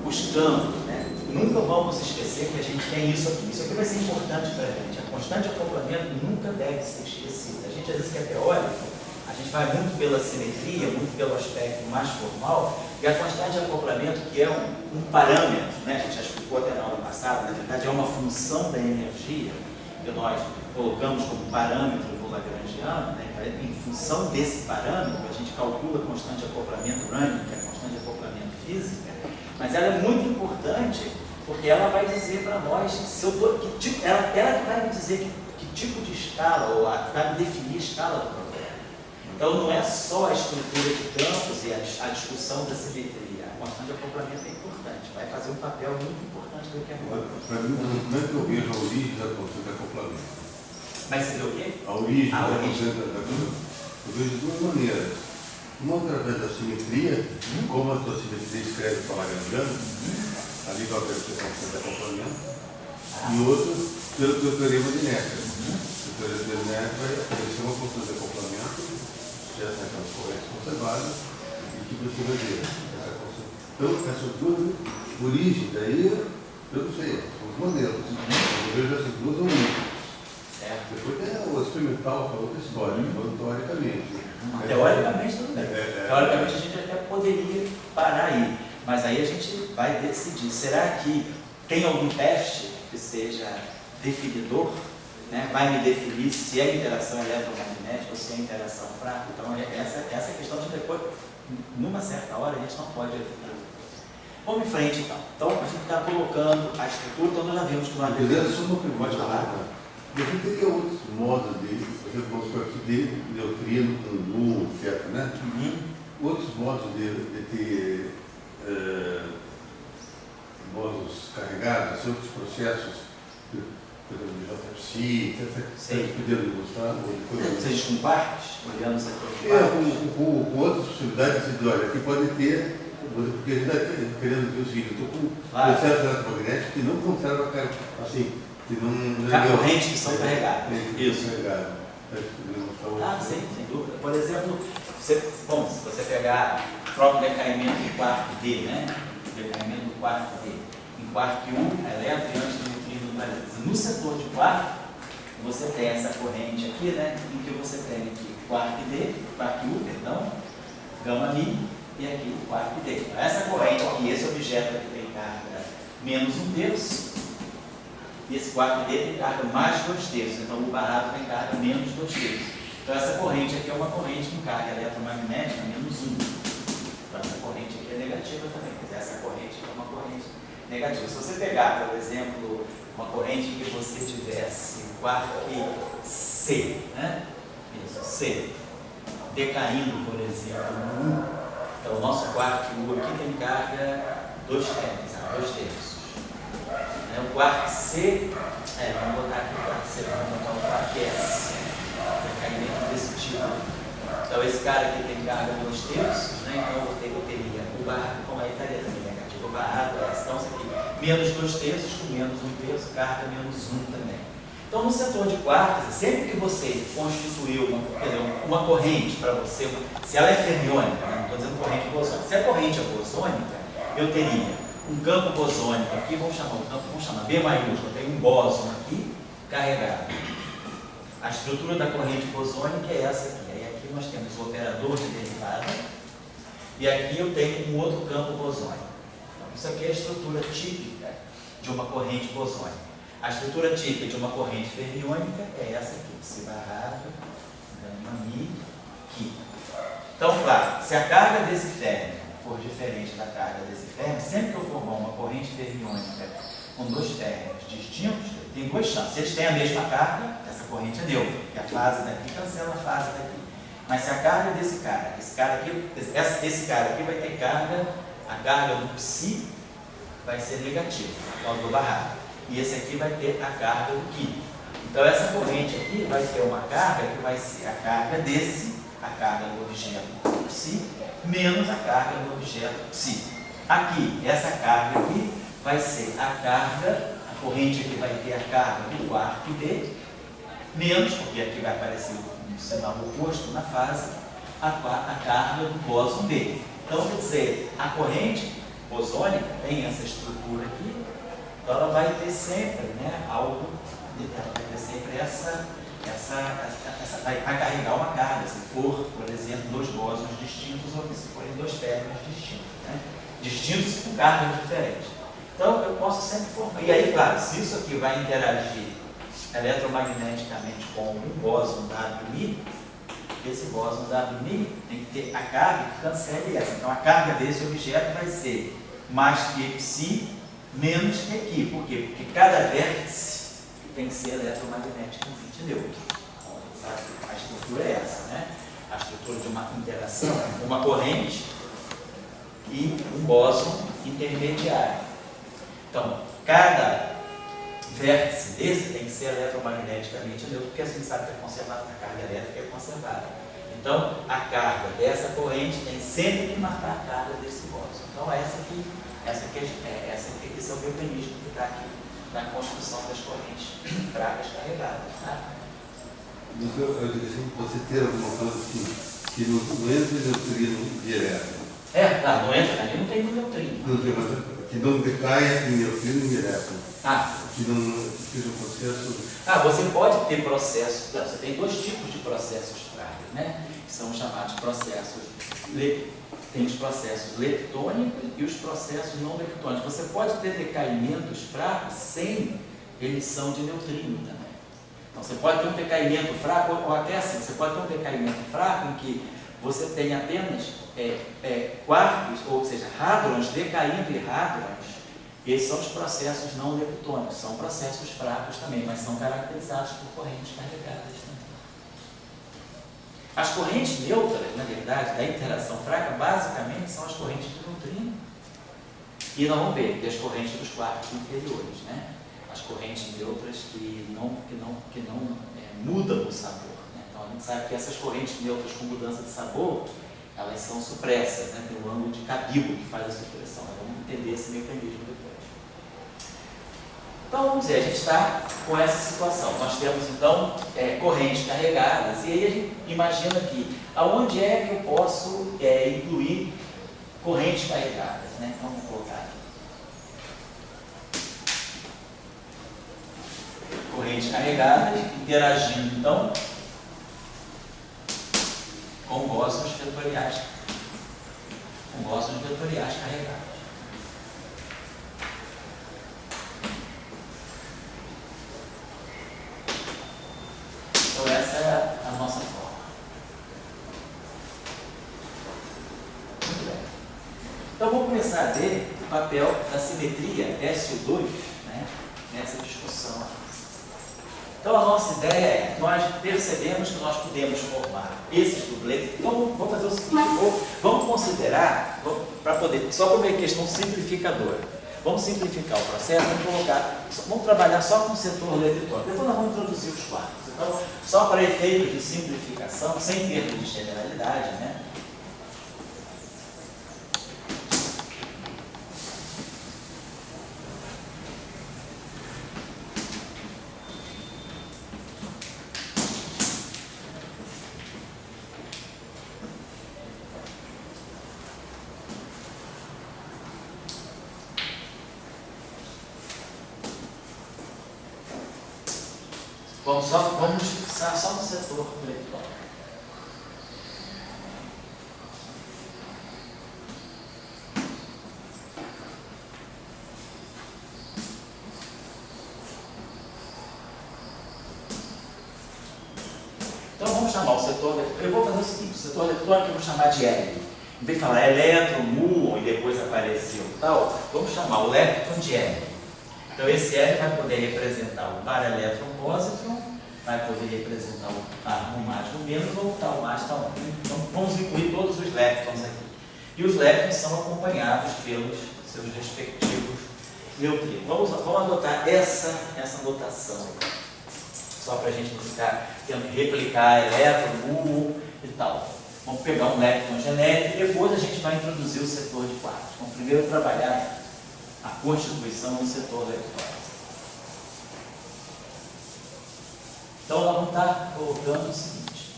os campos, né? Nunca vamos esquecer que a gente tem isso aqui. Isso aqui vai ser importante para a gente. A constante de acoplamento nunca deve ser esquecida. A gente às vezes que é teórico, a gente vai muito pela simetria, muito pelo aspecto mais formal, e a constante de acoplamento, que é um parâmetro, né? A gente já explicou até na aula passada, na verdade é uma função da energia que nós colocamos como parâmetro no lagrangiano, né? Em função desse parâmetro, a gente calcula a constante de acoplamento Running, que é a constante de acoplamento física, mas ela é muito importante porque ela vai dizer para nós, ela que vai me dizer que tipo de escala, ou vai me definir a escala do problema. Então não é só a estrutura de campos e a discussão da simetria. A constante de acoplamento é importante, vai fazer um papel muito importante do que é agora. Para mim, não é que eu vejo a origem da constante de acoplamento. Mas você vê o quê? A origem da constante de acoplamento, eu vejo de duas maneiras. Uma através da simetria, como a sua simetria escreve para Lagrangiano, ali vai aparecer a constante de acoplamento, e outra pelo teu teorema de Necker. O teorema de Necker vai aparecer uma constante de acoplamento, já está aquelas correntes conservadas, e que você vai ver essa constante. Então, essas duas origens, daí, eu não sei, são os modelos. Eu vejo essas duas origens. Depois tem o experimental, que é outra história, falando teoricamente. Teoricamente, tudo bem. Teoricamente, a gente até poderia parar aí. Mas aí a gente vai decidir. Será que tem algum teste que seja definidor? Né? Vai me definir se é interação eletromagnética ou se é interação fraca? Então, essa questão de depois, numa certa hora, a gente não pode evitar. Vamos em frente, então. Então, a gente está colocando a estrutura, então nós já vimos que nós devemos... Pode falar? Você teria outros modos de, por exemplo, vamos partir de neutrino, nu, etc., né? Outros modos de ter modos carregados, outros processos, por exemplo, JPC, etc., vocês podiam demonstrar? Vocês com partes? Olhando essa com outras possibilidades de dizer, olha, aqui pode ter, porque a gente está querendo dizer o seguinte, eu estou com processos eletromagnéticos que não conservam a carga, assim, correntes que são carregadas. Isso. Sim, sem dúvida. Por exemplo, se você pegar o próprio decaimento do quarto D, né? O decaimento do quarto D. Em quarto Q, elétron e antineutrino do planeta. No setor de quarto, você tem essa corrente aqui, né? Em que você tem aqui quarto D, quarto U, perdão, gama mi, e aqui o quarto D. Então, essa corrente aqui, esse objeto aqui tem carga menos 1/3. E esse quarto D tem carga mais 2/3, então o barato tem carga menos 2/3. Então essa corrente aqui é uma corrente com carga eletromagnética menos 1. Então essa corrente aqui é negativa também, mas essa corrente aqui é uma corrente negativa. Se você pegar, por exemplo, uma corrente que você tivesse o quarto aqui C, né? Isso, C, decaindo, por exemplo, no U. Então o nosso quarto U aqui tem carga 2/3. O quarto C, vamos botar aqui o quarto C, vamos botar o quarto S, decaimento desse tipo. Então Então esse cara aqui tem carga 2/3, né? Então eu teria o barrado, como aí estaria também negativo, o barrado, então isso aqui, menos 2/3 com menos 1/3, carga menos 1 também. Então no setor de quarks, sempre que você constituiu uma corrente para você, se ela é fermiônica, né? Não estou dizendo corrente bosônica, se a corrente é bosônica, eu teria um campo bosônico aqui, vamos chamar B maiúsculo, tem um bóson aqui carregado. A estrutura da corrente bosônica é essa aqui. Aí aqui nós temos o operador de derivada e aqui eu tenho um outro campo bosônico. Então, isso aqui é a estrutura típica de uma corrente bosônica. A estrutura típica de uma corrente fermiônica é essa aqui, Si barrado, gama Mi, Ki. Então, claro, se a carga desse férmio for diferente da carga desse férmio, sempre que eu formar uma corrente fermiônica com dois férmios distintos, tem duas chances. Se eles têm a mesma carga, essa corrente é neutra, porque a fase daqui cancela a fase daqui. Mas se a carga desse cara, esse cara aqui vai ter carga, a carga do Psi vai ser negativa, por causa do barrado. E esse aqui vai ter a carga do Ki. Então essa corrente aqui vai ter uma carga que vai ser a carga desse, a carga do objeto Psi, menos a carga do objeto Psi. Aqui, essa carga aqui vai ser a carga, a corrente aqui vai ter a carga do quark D, menos, porque aqui vai aparecer um sinal oposto na fase, a carga do bóson B. Então, quer dizer, a corrente bosônica tem essa estrutura aqui, então ela vai ter sempre, né, algo, ela vai ter sempre vai carregar uma carga, se for, por exemplo, dois bósons distintos ou se forem dois férmions distintos, né? Distintos com cargas diferentes. Então, eu posso sempre formar. E aí, claro, se isso aqui vai interagir eletromagneticamente com um bóson WMi, esse bóson WMi tem que ter a carga que cancele essa. Então, a carga desse objeto vai ser mais que Psi, menos que Ki. Por quê? Porque cada vértice tem que ser eletromagneticamente neutro. A estrutura é essa, né? A estrutura de uma interação, uma corrente e um bóson intermediário. Então, cada vértice desse tem que ser eletromagneticamente neutro, porque a gente sabe que é conservada, a carga elétrica é conservada. Então, a carga dessa corrente tem sempre que matar a carga desse bóson. Então, esse é o mecanismo que está aqui na construção das correntes fracas carregadas. Tá? Eu digo assim, você ter alguma coisa assim, que não entra em neutrino direto. Não entra, ali não tem neutrino. Não tem, mas que não decaia em neutrino direto. Que não seja um processo. Você pode ter processos, você tem dois tipos de processos fracos, né? Que são chamados de processos, tem os processos leptônicos e os processos não leptônicos. Você pode ter decaimentos fracos sem emissão de neutrino também. Então, você pode ter um decaimento fraco, ou até assim, você pode ter um decaimento fraco em que você tem apenas quarks, ou seja, hadrons decaindo em hadrons. Esses são os processos não leptônicos, são processos fracos também, mas são caracterizados por correntes carregadas também. As correntes neutras, na verdade, da interação fraca, basicamente são as correntes de neutrino. E nós vamos ver que as correntes dos quarks inferiores, né? As correntes neutras que não mudam o sabor. Né? Então a gente sabe que essas correntes neutras com mudança de sabor, elas são supressas, né? Tem um ângulo de Cabilo que faz a supressão. Vamos entender esse mecanismo depois. Então vamos dizer, a gente está com essa situação. Nós temos então correntes carregadas e aí a gente imagina aqui, aonde é que eu posso incluir correntes carregadas, né? Então vamos colocar aqui. Correntes carregadas, interagindo então com bósons vetoriais carregados. Então essa é a nossa forma. Muito bem. Então vamos começar a ver o papel da simetria SO2, né, nessa discussão aqui. Então a nossa ideia é, nós percebemos que nós podemos formar esses dupletos. Então vamos fazer o seguinte, vamos considerar, para poder, só como uma questão simplificadora, Vamos simplificar o processo, vamos trabalhar só com o setor eletrônico. Depois nós vamos introduzir os quadros. Então, só para efeitos de simplificação, sem termos de generalidade, né? Vamos fixar só no setor eletrônico. Então vamos chamar o setor eletrônico. Eu vou fazer o seguinte: o setor eletrônico eu vou chamar de L. Em vez de falar elétron, muon e depois apareceu tal, vamos chamar o lepton de L. Então esse L vai poder representar o par elétron positron, vai poder representar o par no mais no menos ou o tal mais tal. Então vamos incluir todos os leptons aqui. E os leptons são acompanhados pelos seus respectivos neutrinos. Vamos adotar essa notação, só para a gente não ficar tendo que replicar elétron, muon e tal. Vamos pegar um lepton genérico e depois a gente vai introduzir o setor de quartos. Vamos primeiro trabalhar a constituição do setor eletrônico. Então nós vamos estar colocando o seguinte: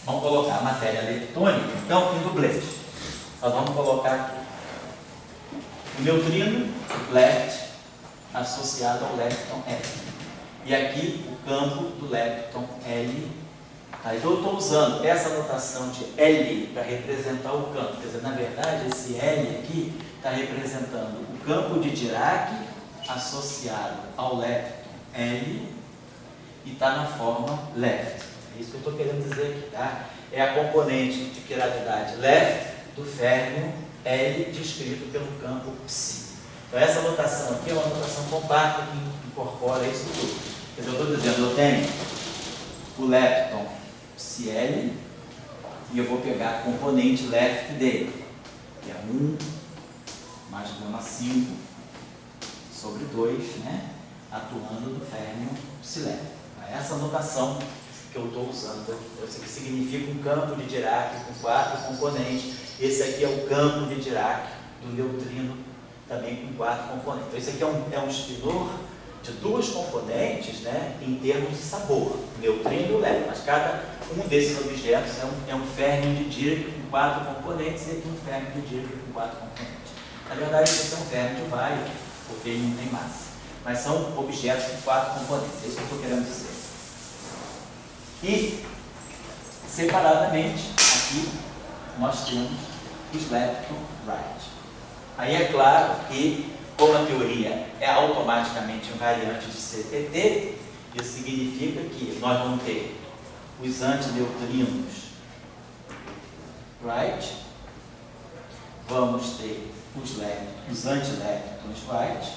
vamos colocar a matéria leptônica, então, em dublete. Nós vamos colocar aqui o neutrino left associado ao lepton L. E aqui o campo do lepton L. Tá? Então eu estou usando essa notação de L para representar o campo. Quer dizer, na verdade, esse L aqui está representando o campo de Dirac associado ao lepton L e está na forma left. É isso que eu estou querendo dizer aqui, tá? É a componente de quiralidade left do férmio L descrito pelo campo psi. Então essa notação aqui é uma notação compacta que incorpora isso tudo. Quer dizer, eu estou dizendo, eu tenho o lepton psi L e eu vou pegar a componente left dele, que é 1 mais gama 5 sobre 2, né? Atuando no férmio psilé. Essa notação que eu estou usando aqui. Isso aqui significa um campo de Dirac com 4 componentes. Esse aqui é o campo de Dirac do neutrino, também com 4 componentes. Então, esse aqui é um spinor de 2 componentes, né, em termos de sabor, neutrino e o lepton. Mas cada um desses objetos é um férmio de Dirac com 4 componentes e aqui um férmio de Dirac com 4 componentes. Na verdade, esse aqui é um férmio de Weyl, porque ele não tem massa. Mas são objetos com 4 componentes. É isso que eu estou querendo dizer. E, separadamente, aqui nós temos os lepton right. Aí é claro que, como a teoria é automaticamente invariante de CTT, isso significa que nós vamos ter os antineutrinos right, vamos ter os antileptons right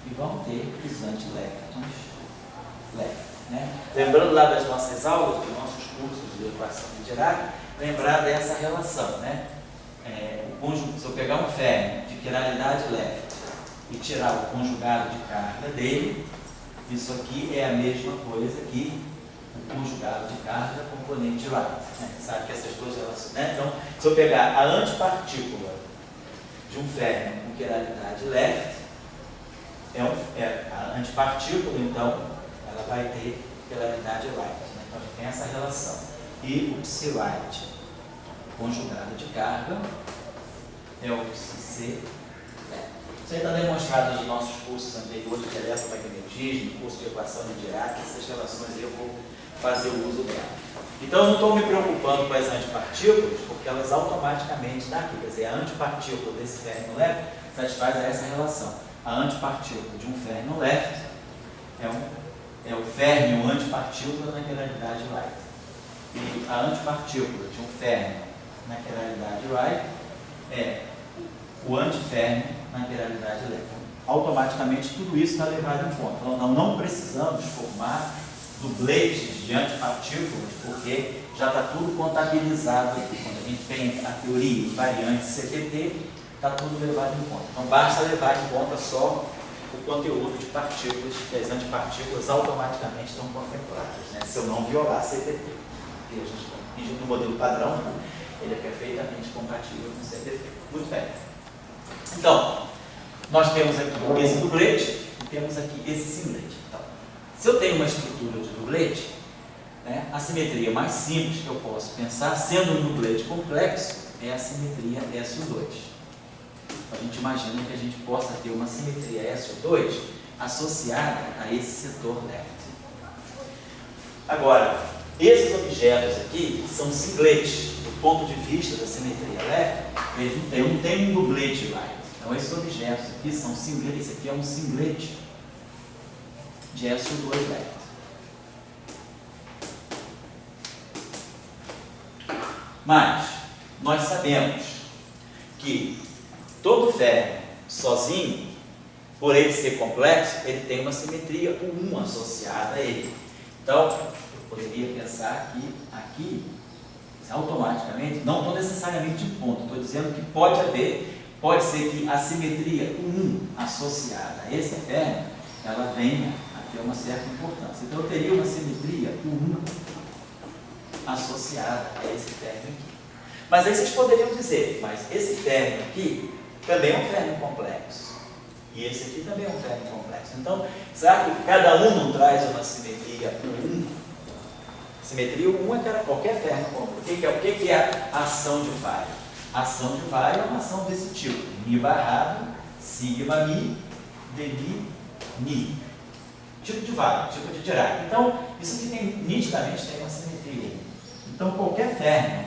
e vamos ter os antileptons left. Né? Lembrando lá das nossas aulas, dos nossos cursos de equação de Dirac, lembrar dessa relação, né? Se eu pegar um férmio de quiralidade left e tirar o conjugado de carga dele, isso aqui é a mesma coisa que o conjugado de carga componente right. Né? Sabe que essas duas relações, né? Então, se eu pegar a antipartícula de um férmio com quiralidade left, a antipartícula, então, ela vai ter quiralidade right. Né? Então, a gente tem essa relação. E o psi right conjugado de carga é o psi left. Isso aí está demonstrado nos nossos cursos anteriores de eletromagnetismo, curso de equação de Dirac. Essas relações aí eu vou fazer o uso dela. Então, eu não estou me preocupando com as antipartículas, porque elas automaticamente estão aqui. Quer dizer, a antipartícula desse férmio left satisfaz essa relação. A antipartícula de um férmio left é o férmio antipartícula na quiralidade right. E a antipartícula de um férmio na quiralidade right é o antiférmio na quiralidade left. Automaticamente tudo isso está levado em conta. Então, nós não precisamos formar dubletes de antipartículas, porque já está tudo contabilizado aqui. Quando a gente tem a teoria invariante CTT, está tudo levado em conta. Então basta levar em conta só o conteúdo de partículas, que as antipartículas automaticamente estão contempladas, né? Se eu não violar a CPT. E a gente, no modelo padrão, ele é perfeitamente compatível com o CPT. Muito bem. Então, nós temos aqui esse dublete e temos aqui esse singlete. Então, se eu tenho uma estrutura de dublete, né, a simetria mais simples que eu posso pensar, sendo um dublete complexo, é a simetria SO2. A gente imagina que a gente possa ter uma simetria SO2 associada a esse setor left. Agora, esses objetos aqui são singletes. Do ponto de vista da simetria left, eu não tenho um dublete right. Então, esses objetos aqui são singletes. Esse aqui é um singlete de SO2 left. Mas nós sabemos que todo férmio sozinho, por ele ser complexo, ele tem uma simetria U1 associada a ele. Então, eu poderia pensar que aqui, automaticamente, não estou necessariamente de ponto, estou dizendo que pode ser que a simetria U1 associada a esse férmio, ela venha a ter uma certa importância. Então, eu teria uma simetria U1 associada a esse férmio aqui. Mas aí vocês poderiam dizer, mas esse férmio aqui também é um férmio complexo. E esse aqui também é um férmio complexo. Então, será que cada um não traz uma simetria U1? Simetria U1 é qualquer férmio complexo. O que é a ação de Phi? A ação de Phi é uma ação desse tipo. Mi barrado, sigma mi, dmi, mi. Tipo de Phi, tipo de Dirac. Então, isso aqui nitidamente tem uma simetria. Então, qualquer férmio,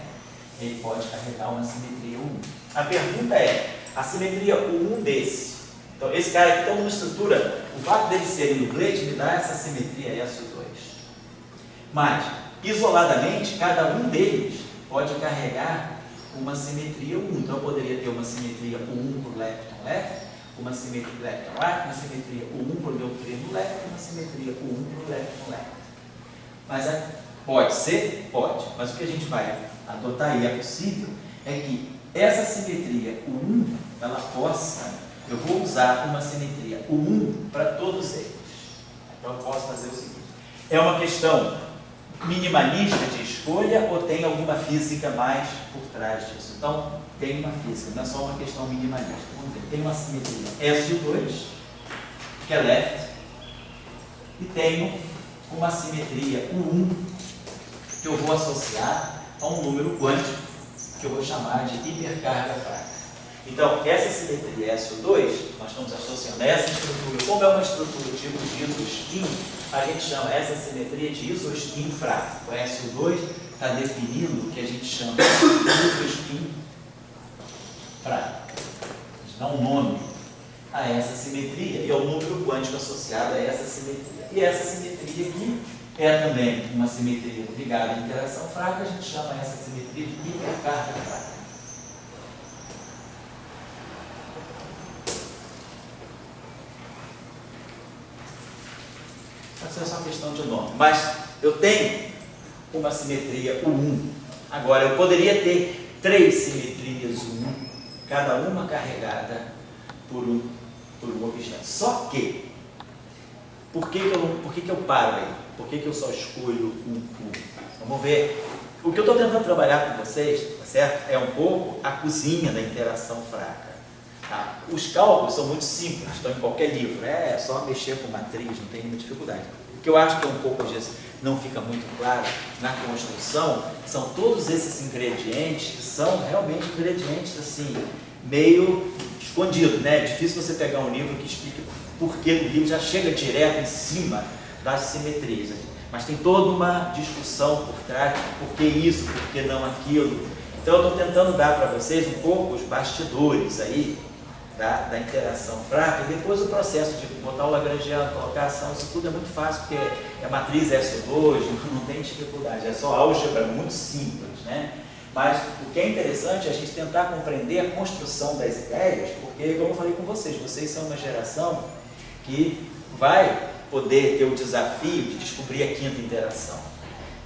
ele pode carregar uma simetria U1. A pergunta é, a simetria U1 desse. Então, esse cara aqui está numa estrutura, o fato dele ser dublete me dá essa simetria SO2. Mas, isoladamente, cada um deles pode carregar uma simetria U1. Então, eu poderia ter uma simetria U1 para o lepton-left, uma simetria lepton-right, uma simetria U1 para o neutrino left, uma simetria U1 para o lepton-left. Mas, pode ser? Pode. Mas o que a gente vai adotar, e é possível, é que essa simetria U1, ela possa, eu vou usar uma simetria U1 para todos eles. Então, eu posso fazer o seguinte, é uma questão minimalista de escolha ou tem alguma física mais por trás disso? Então, tem uma física, não é só uma questão minimalista. Vamos ver, tem uma simetria SO2, que é left, e tenho uma simetria U1, que eu vou associar a um número quântico, que eu vou chamar de hipercarga fraca. Então, essa simetria SO2, nós estamos associando essa estrutura, como é uma estrutura tipo de isospin, a gente chama essa simetria de isospin fraco. O SO2 está definindo o que a gente chama de isospin fraco. A gente dá um nome a essa simetria e ao número quântico associado a essa simetria. E essa simetria aqui é também uma simetria ligada à interação fraca, a gente chama essa simetria de hipercarga fraca. Essa é só uma questão de nome. Mas eu tenho uma simetria U1. Agora, eu poderia ter 3 simetrias U1, cada uma carregada por um objeto. Só que, por que eu paro aí? Por que eu só escolho um? Vamos ver. O que eu estou tentando trabalhar com vocês, tá certo? É um pouco a cozinha da interação fraca. Tá? Os cálculos são muito simples, estão em qualquer livro. É só mexer com matriz, não tem nenhuma dificuldade. O que eu acho que é um pouco disso não fica muito claro na construção são todos esses ingredientes que são realmente ingredientes assim, meio escondidos, né? É difícil você pegar um livro que explique por que o livro já chega direto em cima das simetrias. Mas tem toda uma discussão por trás, por que isso, por que não aquilo. Então eu estou tentando dar para vocês um pouco os bastidores aí da interação fraca e depois o processo de botar o lagrangiano, colocação, isso tudo é muito fácil, porque é matriz SO2, não tem dificuldade, é só álgebra muito simples, né? Mas o que é interessante é a gente tentar compreender a construção das ideias, porque, como eu falei com vocês são uma geração que vai poder ter o desafio de descobrir a quinta interação.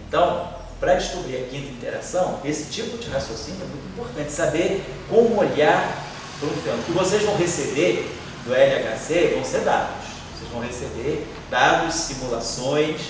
Então, para descobrir a quinta interação, esse tipo de raciocínio é muito importante, saber como olhar por um fenômeno. O que vocês vão receber do LHC vão ser dados. Vocês vão receber dados, simulações,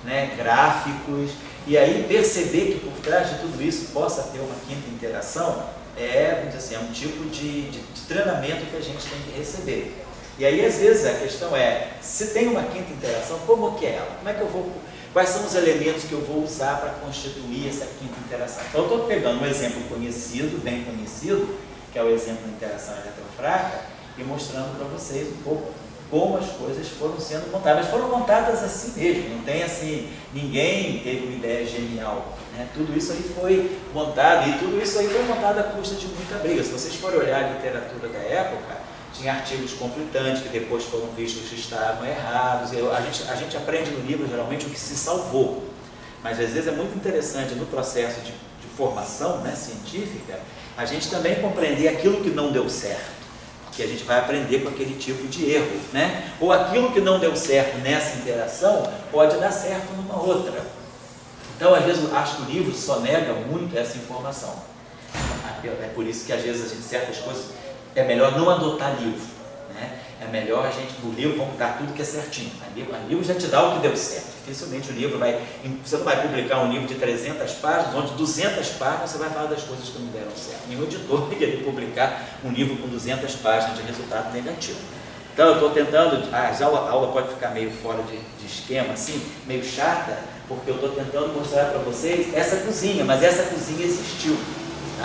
né, gráficos, e aí perceber que por trás de tudo isso possa ter uma quinta interação vamos dizer assim, é um tipo de treinamento que a gente tem que receber. E aí, às vezes, a questão é, se tem uma quinta interação, como que é ela? Como é que eu vou, quais são os elementos que eu vou usar para constituir essa quinta interação? Então, eu estou pegando um exemplo conhecido, bem conhecido, que é o exemplo da interação eletrofraca, e mostrando para vocês um pouco como as coisas foram sendo montadas. Mas foram montadas assim mesmo, não tem assim, ninguém teve uma ideia genial, né? Tudo isso aí foi montado, e tudo isso aí foi montado à custa de muita briga. Se vocês forem olhar a literatura da época, tinha artigos conflitantes que depois foram vistos que estavam errados. A gente aprende no livro geralmente o que se salvou, mas às vezes é muito interessante no processo de formação, né, científica, a gente também compreender aquilo que não deu certo, porque a gente vai aprender com aquele tipo de erro, né? Ou aquilo que não deu certo nessa interação pode dar certo numa outra. Então, às vezes, eu acho que o livro só nega muito essa informação. É por isso que às vezes a gente, certas coisas, é melhor não adotar livro, né? É melhor a gente, no livro, vamos dar tudo que é certinho. O livro já te dá o que deu certo. Dificilmente o livro você não vai publicar um livro de 300 páginas, onde 200 páginas você vai falar das coisas que não deram certo. Nenhum editor vai querer publicar um livro com 200 páginas de resultado negativo. Então eu estou tentando, a aula pode ficar meio fora de esquema, assim, meio chata, porque eu estou tentando mostrar para vocês essa cozinha, mas essa cozinha existiu.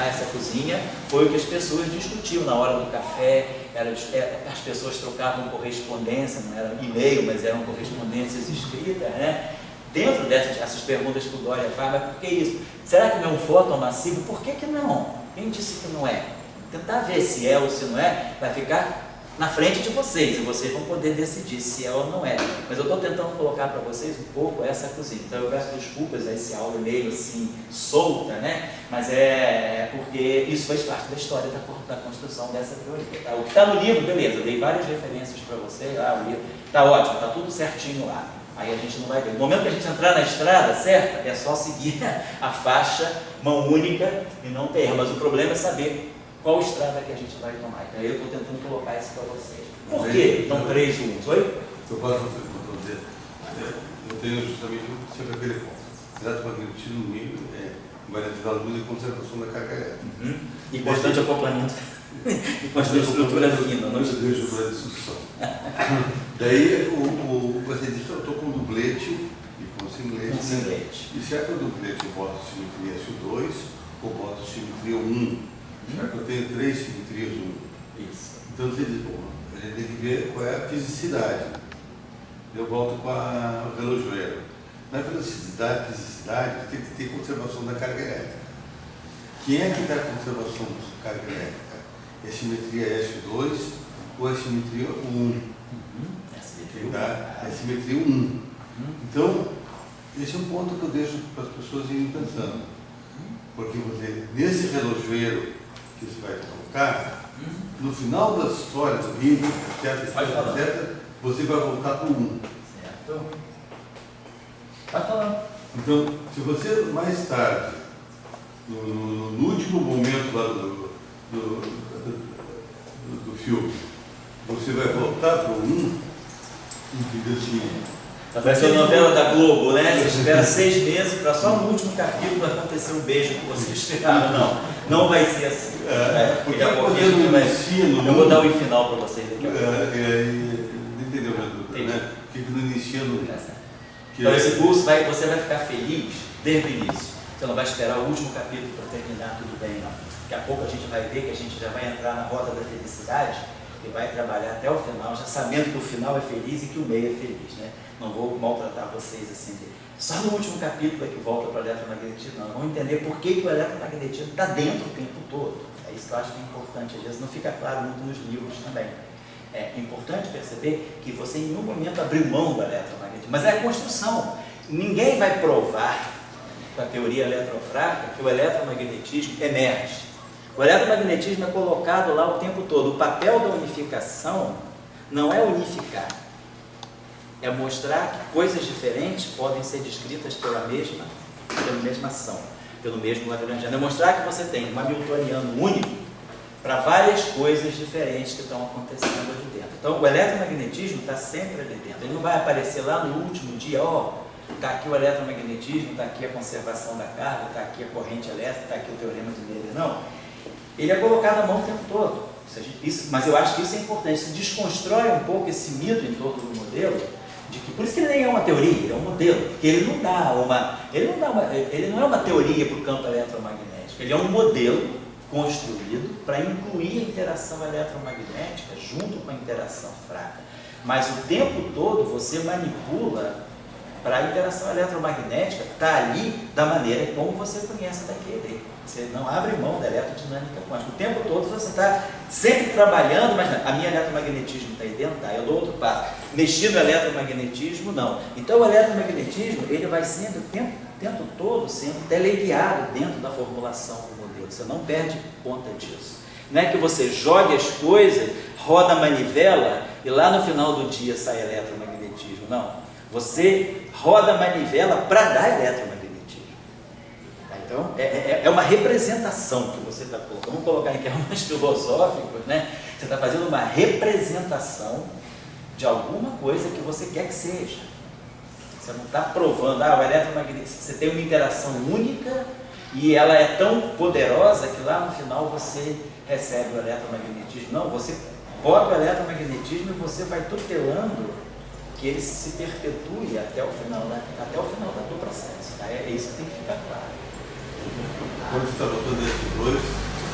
Essa cozinha foi o que as pessoas discutiam na hora do café, as pessoas trocavam correspondência, não era e-mail, mas eram correspondências escritas, né? Dentro dessas perguntas que o Dória faz, mas por que isso? Será que não é um fóton massivo? Por que não? Quem disse que não é? Tentar ver se é ou se não é, vai ficar na frente de vocês, e vocês vão poder decidir se é ou não é. Mas eu estou tentando colocar para vocês um pouco essa cozinha. Então eu peço desculpas a esse aula meio assim, solta, né? Mas é porque isso faz parte da história da construção dessa teoria. Tá? O que está no livro, beleza, eu dei várias referências para vocês, o livro está ótimo, está tudo certinho lá. Aí a gente não vai ver. No momento que a gente entrar na estrada certa, é só seguir a faixa, mão única e não ter erro. Mas o problema é saber qual estrada que a gente vai tomar. Então eu estou tentando colocar isso para vocês. Por que não 3 1? Oi? Eu posso dizer, eu tenho justamente sempre aquele ponto. Eletromagnetismo no nível vai ativar a luz e conservação da carga elétrica. E constante acoplamento. E constante estrutura fina. Não deixa de discussão. Daí você disse, eu estou com dublete e com singlete. E se é com dublete eu boto simetria S2 ou boto simetria 1? Já que eu tenho 3 simetrias 1. Isso. Então você diz, bom, a gente tem que ver qual é a fisicidade. Eu volto com a relojoeira. Na fisicidade tem que ter conservação da carga elétrica. Quem é que dá conservação da carga elétrica? É simetria S2 ou é simetria 1? Quem dá é simetria 1. Então, esse é um ponto que eu deixo para as pessoas irem pensando. Porque você, nesse relojoeiro que você vai colocar, no final da história do ritmo, etc., você vai voltar para o 1. Certo. Vai falando. Então, se você mais tarde, no último momento lá do filme, você vai voltar para o 1, entendeu assim? Parece a novela da Globo, né? Você espera 6 meses para só no último capítulo acontecer um beijo que você esperaram. Não vai ser assim. Porque eu vou dar o final para vocês aqui. Entendeu, né? Porque no inicia no... Então esse curso você vai ficar feliz desde o início. Você não vai esperar o último capítulo para terminar tudo bem, não. Daqui a pouco a gente vai ver que a gente já vai entrar na rota da felicidade e vai trabalhar até o final, já sabendo que o final é feliz e que o meio é feliz, né? Não vou maltratar vocês assim. Só no último capítulo é que volta para o eletromagnetismo, não. Vamos entender por que o eletromagnetismo está dentro o tempo todo. É isso que eu acho que é importante. Às vezes não fica claro muito nos livros também. É importante perceber que você em nenhum momento abriu mão do eletromagnetismo, mas é a construção. Ninguém vai provar com a teoria eletrofraca que o eletromagnetismo emerge. O eletromagnetismo é colocado lá o tempo todo. O papel da unificação não é unificar, é mostrar que coisas diferentes podem ser descritas pela mesma ação, pelo mesmo Lagrangiano. É mostrar que você tem um hamiltoniano único para várias coisas diferentes que estão acontecendo ali dentro. Então, o eletromagnetismo está sempre ali dentro. Ele não vai aparecer lá no último dia, está aqui o eletromagnetismo, está aqui a conservação da carga, está aqui a corrente elétrica, está aqui o teorema de Miller. Não. Ele é colocado à mão o tempo todo. Mas eu acho que isso é importante. Isso desconstrói um pouco esse mito em torno do modelo, por isso que ele nem é uma teoria, ele é um modelo, porque ele não é uma teoria para o campo eletromagnético, ele é um modelo construído para incluir a interação eletromagnética junto com a interação fraca. Mas o tempo todo você manipula para a interação eletromagnética estar ali da maneira como você conhece daquele. Você não abre mão da eletrodinâmica quântica. O tempo todo você está sempre trabalhando, mas a minha eletromagnetismo está aí dentro, tá? Eu dou outro passo. Mexer no eletromagnetismo, não. Então o eletromagnetismo, ele vai sendo o tempo todo sendo teleguiado dentro da formulação do modelo. Você não perde conta disso. Não é que você jogue as coisas, roda a manivela e lá no final do dia sai eletromagnetismo. Não. Você roda a manivela para dar eletromagnetismo. Então, é uma representação que você está colocando. Vamos colocar em termos filosóficos, né? Você está fazendo uma representação de alguma coisa que você quer que seja. Você não está provando, o eletromagnetismo, você tem uma interação única e ela é tão poderosa que lá no final você recebe o eletromagnetismo. Não, você bota o eletromagnetismo e você vai tutelando que ele se perpetue até o final, né? Até o final do processo. Tá? É isso que tem que ficar claro. Quando você está botando S2,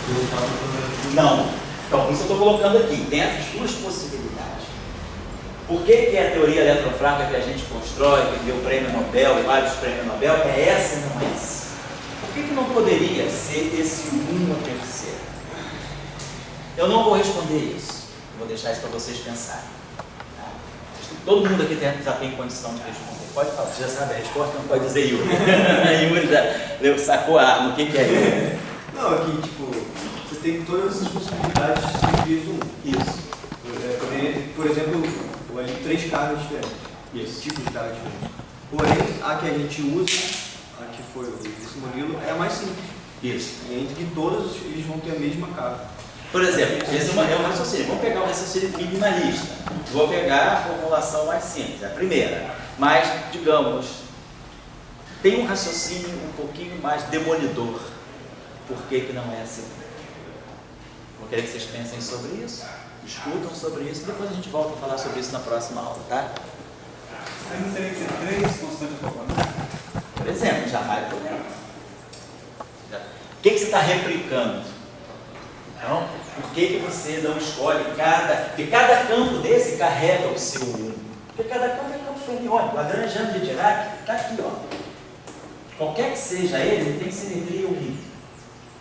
você não está botando S2? Não. Então, isso eu estou colocando aqui. Tem as duas possibilidades. Por que a teoria eletrofraca que a gente constrói, que deu prêmio Nobel e vários prêmios Nobel, é essa e não é essa? Por que não poderia ser esse 1 a terceira? Eu não vou responder isso. Eu vou deixar isso para vocês pensarem. Tá? Todo mundo aqui já tem condição de responder. Pode falar, você já sabe a resposta, não pode dizer Yuri. Yuri já sacou a arma, o que é Yuri? Não, aqui, tipo, você tem todas essas possibilidades de simplificar um. Isso. Por exemplo, ali 3 cargas diferentes. Isso. Tipos de cargas diferentes. Porém, a que a gente usa, a que foi esse modelo, é a mais simples. Isso. E entre que todas eles vão ter a mesma carga. Por exemplo, esse é um raciocínio. Vamos pegar um raciocínio minimalista. Vou pegar a formulação mais simples, a primeira. Mas, digamos, tem um raciocínio um pouquinho mais demolidor. Por que não é assim? Vou querer que vocês pensem sobre isso, discutam sobre isso, e depois a gente volta a falar sobre isso na próxima aula, tá? Mas não teria que ter 3 constantes populares? Por exemplo, jamais problema. O que você está replicando? Então, por que você não escolhe porque cada campo desse carrega o seu 1? Porque cada campo é campo fermiônico. O Lagrangiano de Dirac está aqui, ó. Qualquer que seja ele tem simetria 1.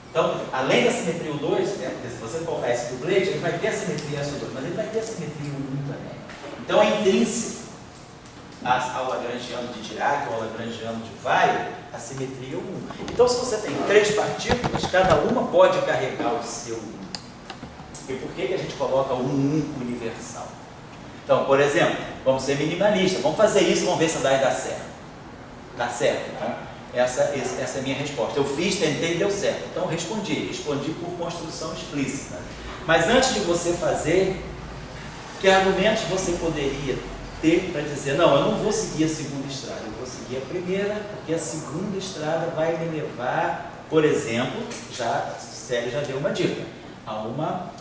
Então, além da simetria 2, né, se você colocar esse dublete, ele vai ter a simetria S2, mas ele vai ter a simetria 1 também. Então, é intrínseco ao Lagrangiano de Dirac, ao Lagrangiano de Weyl, a simetria 1. Então, se você tem 3 partículas, cada uma pode carregar o seu 1. E por que a gente coloca o 1 universal? Então, por exemplo, vamos ser minimalistas, vamos fazer isso, vamos ver se vai dar certo. Dá certo, então, essa é a minha resposta. Eu fiz, tentei e deu certo. Então, respondi por construção explícita. Mas antes de você fazer, que argumentos você poderia ter para dizer, não, eu não vou seguir a segunda estrada, eu vou seguir a primeira, porque a segunda estrada vai me levar, por exemplo, Célio já deu uma dica, a uma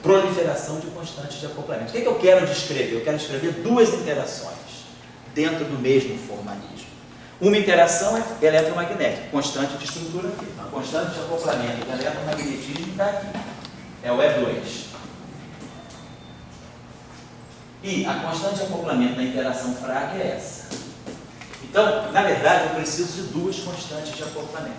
proliferação de constantes de acoplamento. O que eu quero descrever? Eu quero descrever 2 interações dentro do mesmo formalismo. Uma interação é eletromagnética, constante de estrutura firme. A constante de acoplamento do eletromagnetismo está aqui, é o E2. E a constante de acoplamento da interação fraca é essa. Então, na verdade, eu preciso de 2 constantes de acoplamento.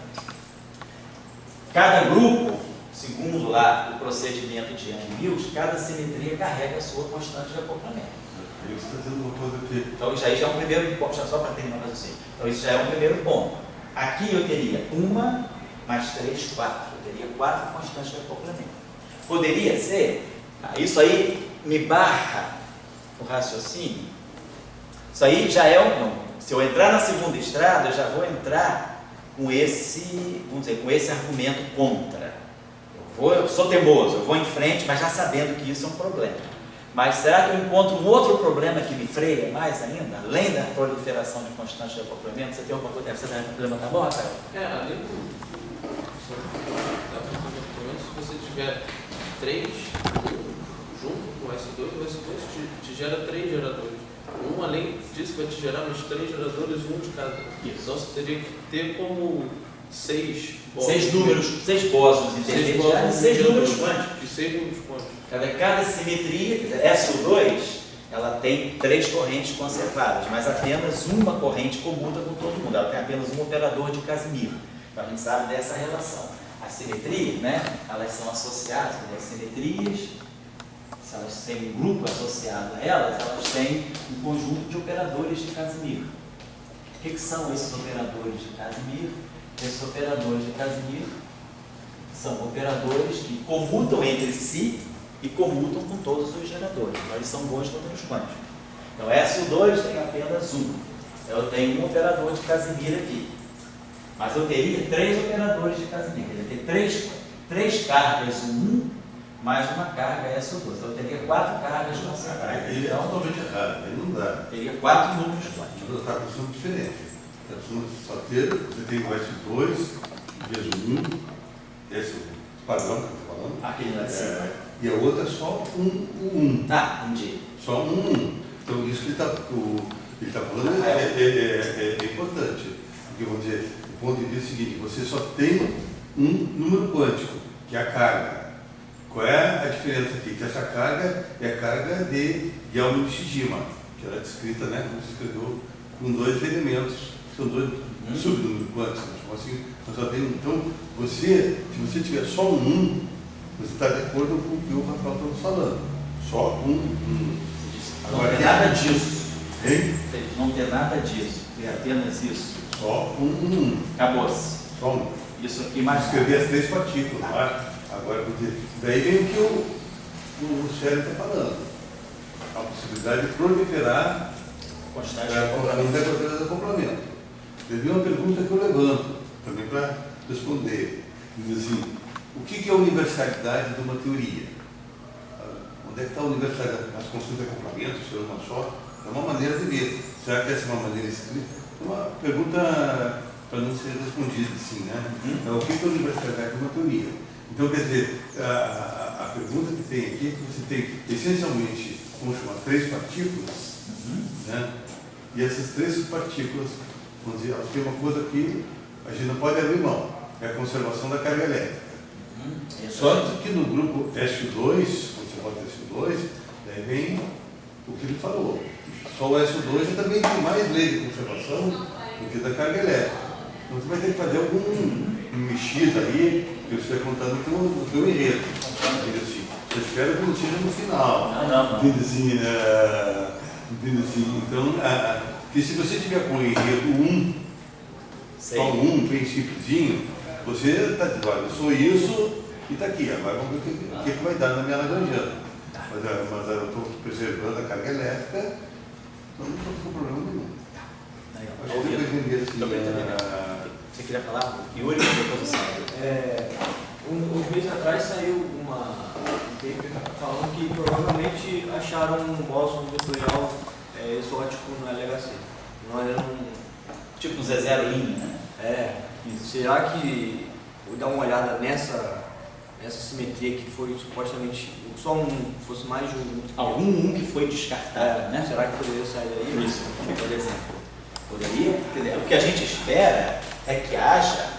Cada grupo, segundo lá o procedimento de Young-Mills, cada simetria carrega a sua constante de acoplamento. Você está dizendo uma coisa que... Então, isso aí já é um primeiro ponto, só para terminar o raciocínio. Então, isso já é um primeiro ponto. Aqui eu teria 1 mais 3, 4. Eu teria 4 constantes de acoplamento. Poderia ser, isso aí me barra o raciocínio. Isso aí já é se eu entrar na segunda estrada, eu já vou entrar com esse, vamos dizer, com esse argumento contra. Eu Eu sou teimoso, eu vou em frente, mas já sabendo que isso é um problema. Mas será que eu encontro um outro problema que me freia mais ainda? Além da proliferação de constantes de acoplamento, você tem alguma coisa? Você tem um problema, tá bom, Rafael? Além se você tiver 3 junto com o S2 te gera 3 geradores. Além disso, vai te gerar mais 3 geradores, um de cada. Então você teria que ter como 6 bósons. 6 bósons inteligentes, 6 números quânticos. E 6 números quânticos. Cada simetria, quer dizer, SO2, ela tem 3 correntes conservadas, mas apenas uma corrente comuta com todo mundo. Ela tem apenas um operador de Casimiro. Então a gente sabe dessa relação. As simetrias, né, elas são associadas, as simetrias, se elas têm um grupo associado a elas têm um conjunto de operadores de Casimiro. O que são esses operadores de Casimiro? Esses operadores de Casimiro são operadores que comutam entre si e comutam com todos os geradores. Então, eles são bons números quânticos. Então, SO2 tem apenas um. Eu tenho um operador de Casimiro aqui. Mas eu teria 3 operadores de Casimiro. Eu teria 3 cargas 1 mais uma carga SO2. Então, eu teria 4 cargas concentradas. Ele é totalmente errado, ele não dá. Teria 4 números quânticos. Você está pensando diferente. Está pensando só ter, você tem o S2, vezes 1, esse padrão que eu estou falando. Aquele lá de cima. E a outra é só um. Ah, entendi. Só um. Então, isso que ele está falando é importante. Porque, vamos dizer, o ponto de vista é o seguinte, você só tem um número quântico, que é a carga. Qual é a diferença aqui? Que essa carga é a carga de Yalman-Shijima, que ela é descrita, né, como se escreveu, com 2 elementos, são 2 subnúmeros quânticos. Assim, só tem, então, se você tiver só um, você está de acordo com o que o Rafael está nos falando. Só um. Não tem nada disso. Hein? Não tem nada disso. É apenas isso. Só um. Acabou-se. Só um. Isso aqui mais. Escrever as 3 partículas, tá? Agora, daí vem o que o Sérgio está falando. A possibilidade de proliferar Constante de acoplamento. Teve uma pergunta que eu levanto, também para responder. Diz assim, o que é a universalidade de uma teoria? Onde é que está a universalidade? As constantes de acoplamento, se é uma só? É uma maneira de ver. Será que essa é uma maneira escrita? É uma pergunta para não ser respondida assim, né? O que é a universalidade de uma teoria? Então, quer dizer, a pergunta que tem aqui é que você tem, essencialmente, vamos chamar, 3 partículas, né? E essas 3 partículas, vamos dizer, elas têm uma coisa que a gente não pode abrir mão, é a conservação da carga elétrica. Só que no grupo SO2, quando você bota SO2, daí vem o que ele falou. Só o SO2 também tem mais lei de conservação do que da carga elétrica. Então você vai ter que fazer algum mexida aí, que você vai contar no teu enredo. Assim, eu espero que não seja no final. Não. Entende assim, então, que se você tiver com o enredo só um, bem simplesinho, você está dizendo, olha, eu sou isso e está aqui. Agora vamos ver o que vai dar na minha Lagrangiana. Mas eu estou preservando a carga elétrica, então não estou com problema nenhum. Acho que eu entender assim. Você queria falar? Yuri, depois você. Uns meses atrás saiu um paper falando que provavelmente acharam um bóson vetorial exótico no LHC. Não era tipo um Z0 linha, né? Será que vou dar uma olhada nessa simetria que foi supostamente só fosse mais de um? Algum que foi descartado, né? Será que poderia sair daí? Isso, por exemplo. Poderia, o que a gente espera é que haja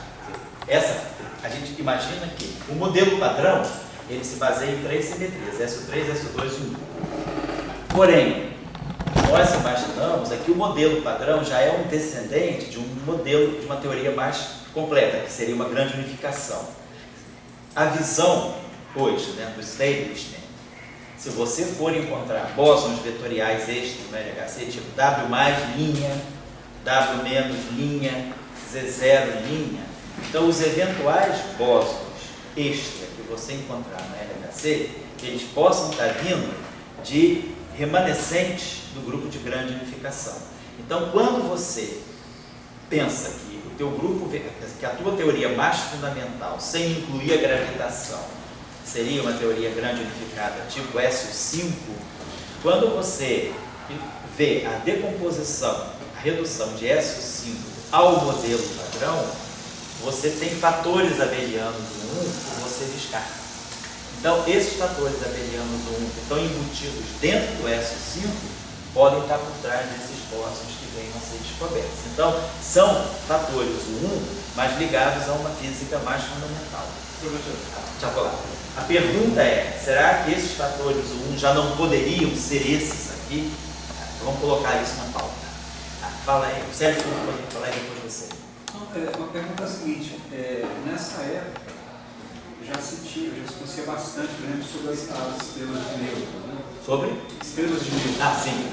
a gente imagina que o modelo padrão, ele se baseia em 3 simetrias, SO3, SO2 e 1. Porém, nós imaginamos é que o modelo padrão já é um descendente de um modelo, de uma teoria mais completa, que seria uma grande unificação. A visão hoje, do Stablishment, se você for encontrar bósons vetoriais extras no LHC, tipo W mais linha, W menos linha, Z0 linha, então os eventuais bósons extra que você encontrar no LHC, eles possam estar vindo de remanescentes do grupo de grande unificação. Então, quando você pensa que o teu grupo, que a tua teoria mais fundamental, sem incluir a gravitação, seria uma teoria grande unificada, tipo SO5, quando você vê a decomposição, a redução de SO5 ao modelo padrão, você tem fatores abelianos do 1 que você descarta. Então, esses fatores abelianos do 1 que estão embutidos dentro do SO5 podem estar por trás desses fósseis que venham a ser descobertos. Então, são fatores do 1, mas ligados a uma física mais fundamental. Já vou lá. A pergunta é, será que esses fatores do 1 já não poderiam ser esses aqui? Vamos colocar isso na pauta. Fala aí, o Sérgio pode falar aí depois de você. Uma pergunta é a seguinte, nessa época já se conhecia bastante, por exemplo, sobre as estrelas de nêutron, né? Sobre? Estrelas de nêutron. Ah, sim.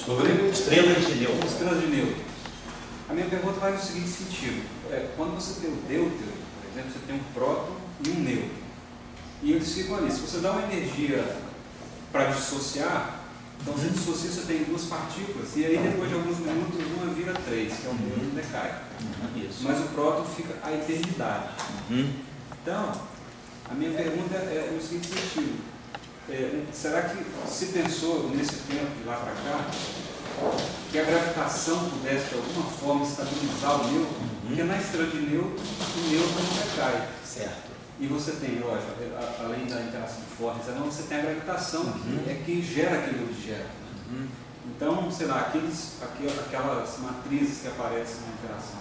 Sobre estrelas de nêutron. Estrelas de nêutron. A minha pergunta vai no seguinte sentido. Quando você tem o deutério, por exemplo, você tem um próton e um nêutron. E eles ficam ali. Se você dá uma energia para dissociar, então você dissocia, você tem duas partículas, e aí depois de alguns minutos uma vira 3, que é o nêutron decai. Isso. Mas o próton fica a eternidade. Então, a minha pergunta é no seguinte sentido. Será que se pensou nesse tempo de lá para cá que a gravitação pudesse de alguma forma estabilizar o nêutron? Porque na estrela de nêutron, o nêutron não decai. Certo. E você tem, lógico, além da interação de forças, você tem a gravitação que gera aquele objeto. Então, sei lá, aquelas matrizes que aparecem na interação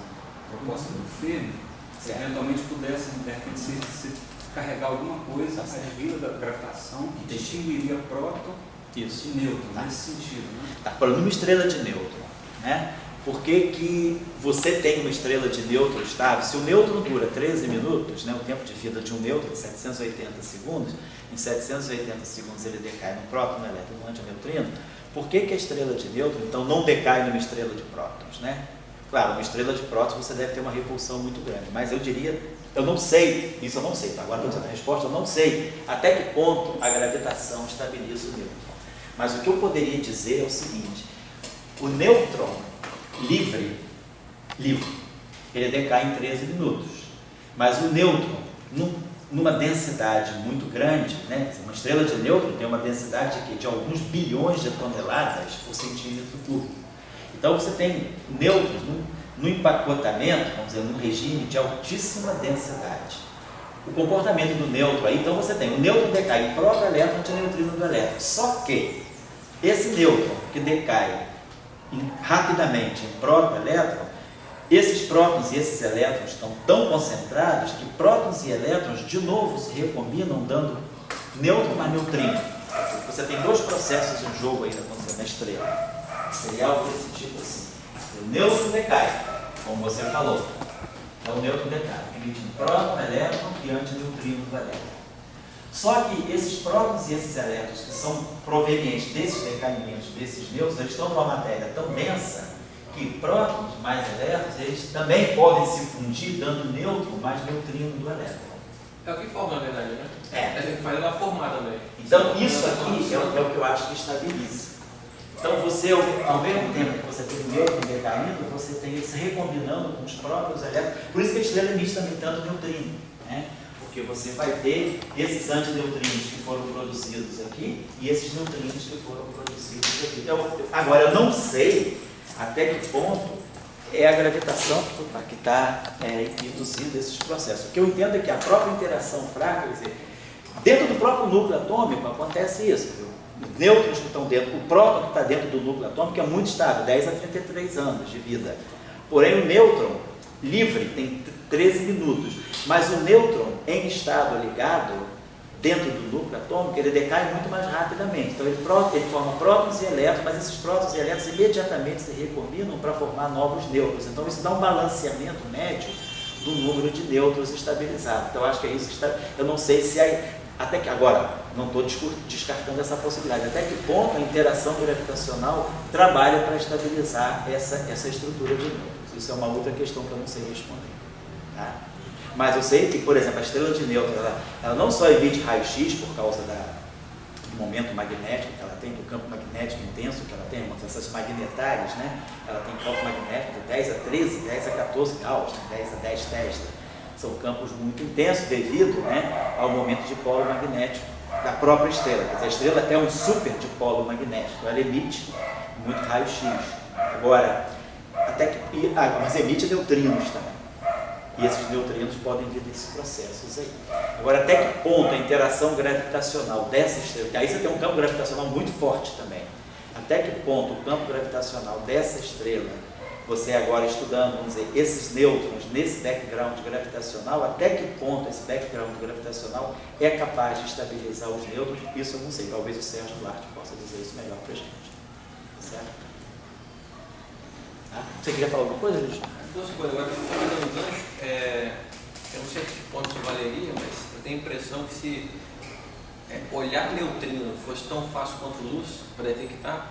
proposta do Fermi, se eventualmente pudessem, de repente, se carregar alguma coisa, a vida da gravitação que distinguiria próton e nêutron, nesse sentido. Né? Tá, por uma estrela de nêutron, né? Por que você tem uma estrela de nêutron estável? Se o nêutron dura 13 minutos, né, o tempo de vida de um nêutron é 780 segundos, em 780 segundos ele decai no próton, no elétron, no antineutrino. Por que a estrela de nêutron, então, não decai numa estrela de prótons, né? Claro, uma estrela de prótons você deve ter uma repulsão muito grande, mas eu diria, eu não sei, isso eu não sei, tá? Agora estou dizendo a resposta, eu não sei até que ponto a gravitação estabiliza o nêutron. Mas o que eu poderia dizer é o seguinte, o nêutron livre, ele decai em 13 minutos, mas o nêutron, numa densidade muito grande, né? Uma estrela de nêutron tem uma densidade de alguns bilhões de toneladas por centímetro cúbico. Então você tem nêutrons no empacotamento, vamos dizer, num regime de altíssima densidade. O comportamento do nêutron aí, então você tem o nêutron decai em próton, elétron, antineutrino do elétron. Só que esse nêutron que decai rapidamente em próton e elétron, esses prótons e esses elétrons estão tão concentrados que prótons e elétrons de novo se recombinam dando nêutron mais neutrino. Você tem dois processos em jogo aí acontecendo na estrela. Seria algo desse tipo assim. O nêutron decai, como você falou. Então o nêutron decai, emitindo próton, elétron e antineutrino do elétron. Só que esses prótons e esses elétrons que são provenientes desses decaimentos, desses nêutrons, eles estão numa matéria tão densa que prótons mais elétrons, eles também podem se fundir dando nêutron mais neutrino do elétron. É o que forma, na verdade, né? É. Tem que fazer ela formar também. Então isso aqui é o que eu acho que estabiliza. Então você, ao mesmo tempo que você tem o nêutron decaindo, você tem ele se recombinando com os próprios elétrons. Por isso que a estrela emite também tanto neutrino, né? Porque você vai ter esses antineutrinos que foram produzidos aqui e esses neutrinos que foram produzidos aqui. Então, agora eu não sei até que ponto é a gravitação que está induzindo esses processos. O que eu entendo é que a própria interação fraca, quer dizer, dentro do próprio núcleo atômico acontece isso, viu? Os nêutrons que estão dentro, o próton que está dentro do núcleo atômico é muito estável, 10 a 33 anos de vida. Porém, o nêutron livre tem 13 minutos, mas o nêutron em estado ligado dentro do núcleo atômico, ele decai muito mais rapidamente. Então ele forma prótons e elétrons, mas esses prótons e elétrons imediatamente se recombinam para formar novos nêutrons. Então isso dá um balanceamento médio do número de nêutrons estabilizado. Então eu acho que é isso que está... Eu não sei se até que agora, não estou descartando essa possibilidade, até que ponto a interação gravitacional trabalha para estabilizar essa estrutura de nêutrons. Isso é uma outra questão que eu não sei responder. Tá? Mas eu sei que, por exemplo, a estrela de nêutron, ela não só emite raio-x por causa do momento magnético que ela tem, do campo magnético intenso que ela tem, essas magnetárias, né? Ela tem campo magnético de 10 a 13, 10 a 14 graus, né? 10 a 10 Tesla. São campos muito intensos devido, né, ao momento de polo magnético da própria estrela. Quer dizer, a estrela é um super dipolo magnético, ela emite muito raio-x. Agora, mas emite neutrinos também. E esses neutrinos podem vir desses processos aí. Agora, até que ponto a interação gravitacional dessa estrela, que aí você tem um campo gravitacional muito forte também, até que ponto o campo gravitacional dessa estrela, você agora estudando, vamos dizer, esses nêutrons nesse background gravitacional, até que ponto esse background gravitacional é capaz de estabilizar os nêutrons, isso eu não sei, talvez o Sérgio Duarte possa dizer isso melhor para a gente. Certo? Ah, você queria falar alguma coisa, Luiz? Duas coisas. Agora, fazendo um gancho, eu não sei a que ponto isso valeria, mas eu tenho a impressão que se olhar neutrino fosse tão fácil quanto luz para detectar,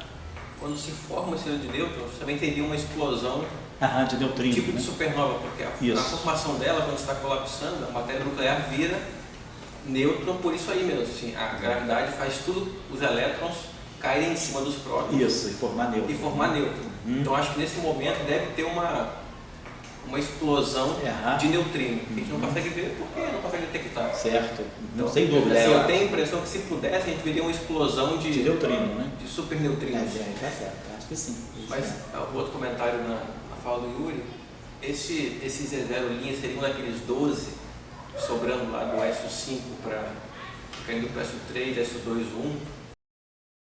quando se forma uma estrela de nêutrons, também teria uma explosão de neutrino, tipo de né? supernova, porque a formação dela, quando está colapsando, a matéria nuclear vira nêutron por isso aí mesmo. Assim, a gravidade faz tudo, os elétrons caírem em cima dos prótons. Isso, e formar nêutron. Então acho que nesse momento deve ter uma explosão de neutrino. A gente não consegue ver porque não consegue detectar. Certo, então, sem dúvida. Assim, eu tenho a impressão que se pudesse, a gente veria uma explosão de neutrino, né? De superneutrinos. Tá certo, acho que sim. Mas o outro comentário na fala do Yuri, esses zero linhas seriam daqueles 12 sobrando lá do S5 caindo para S3, S2, 1.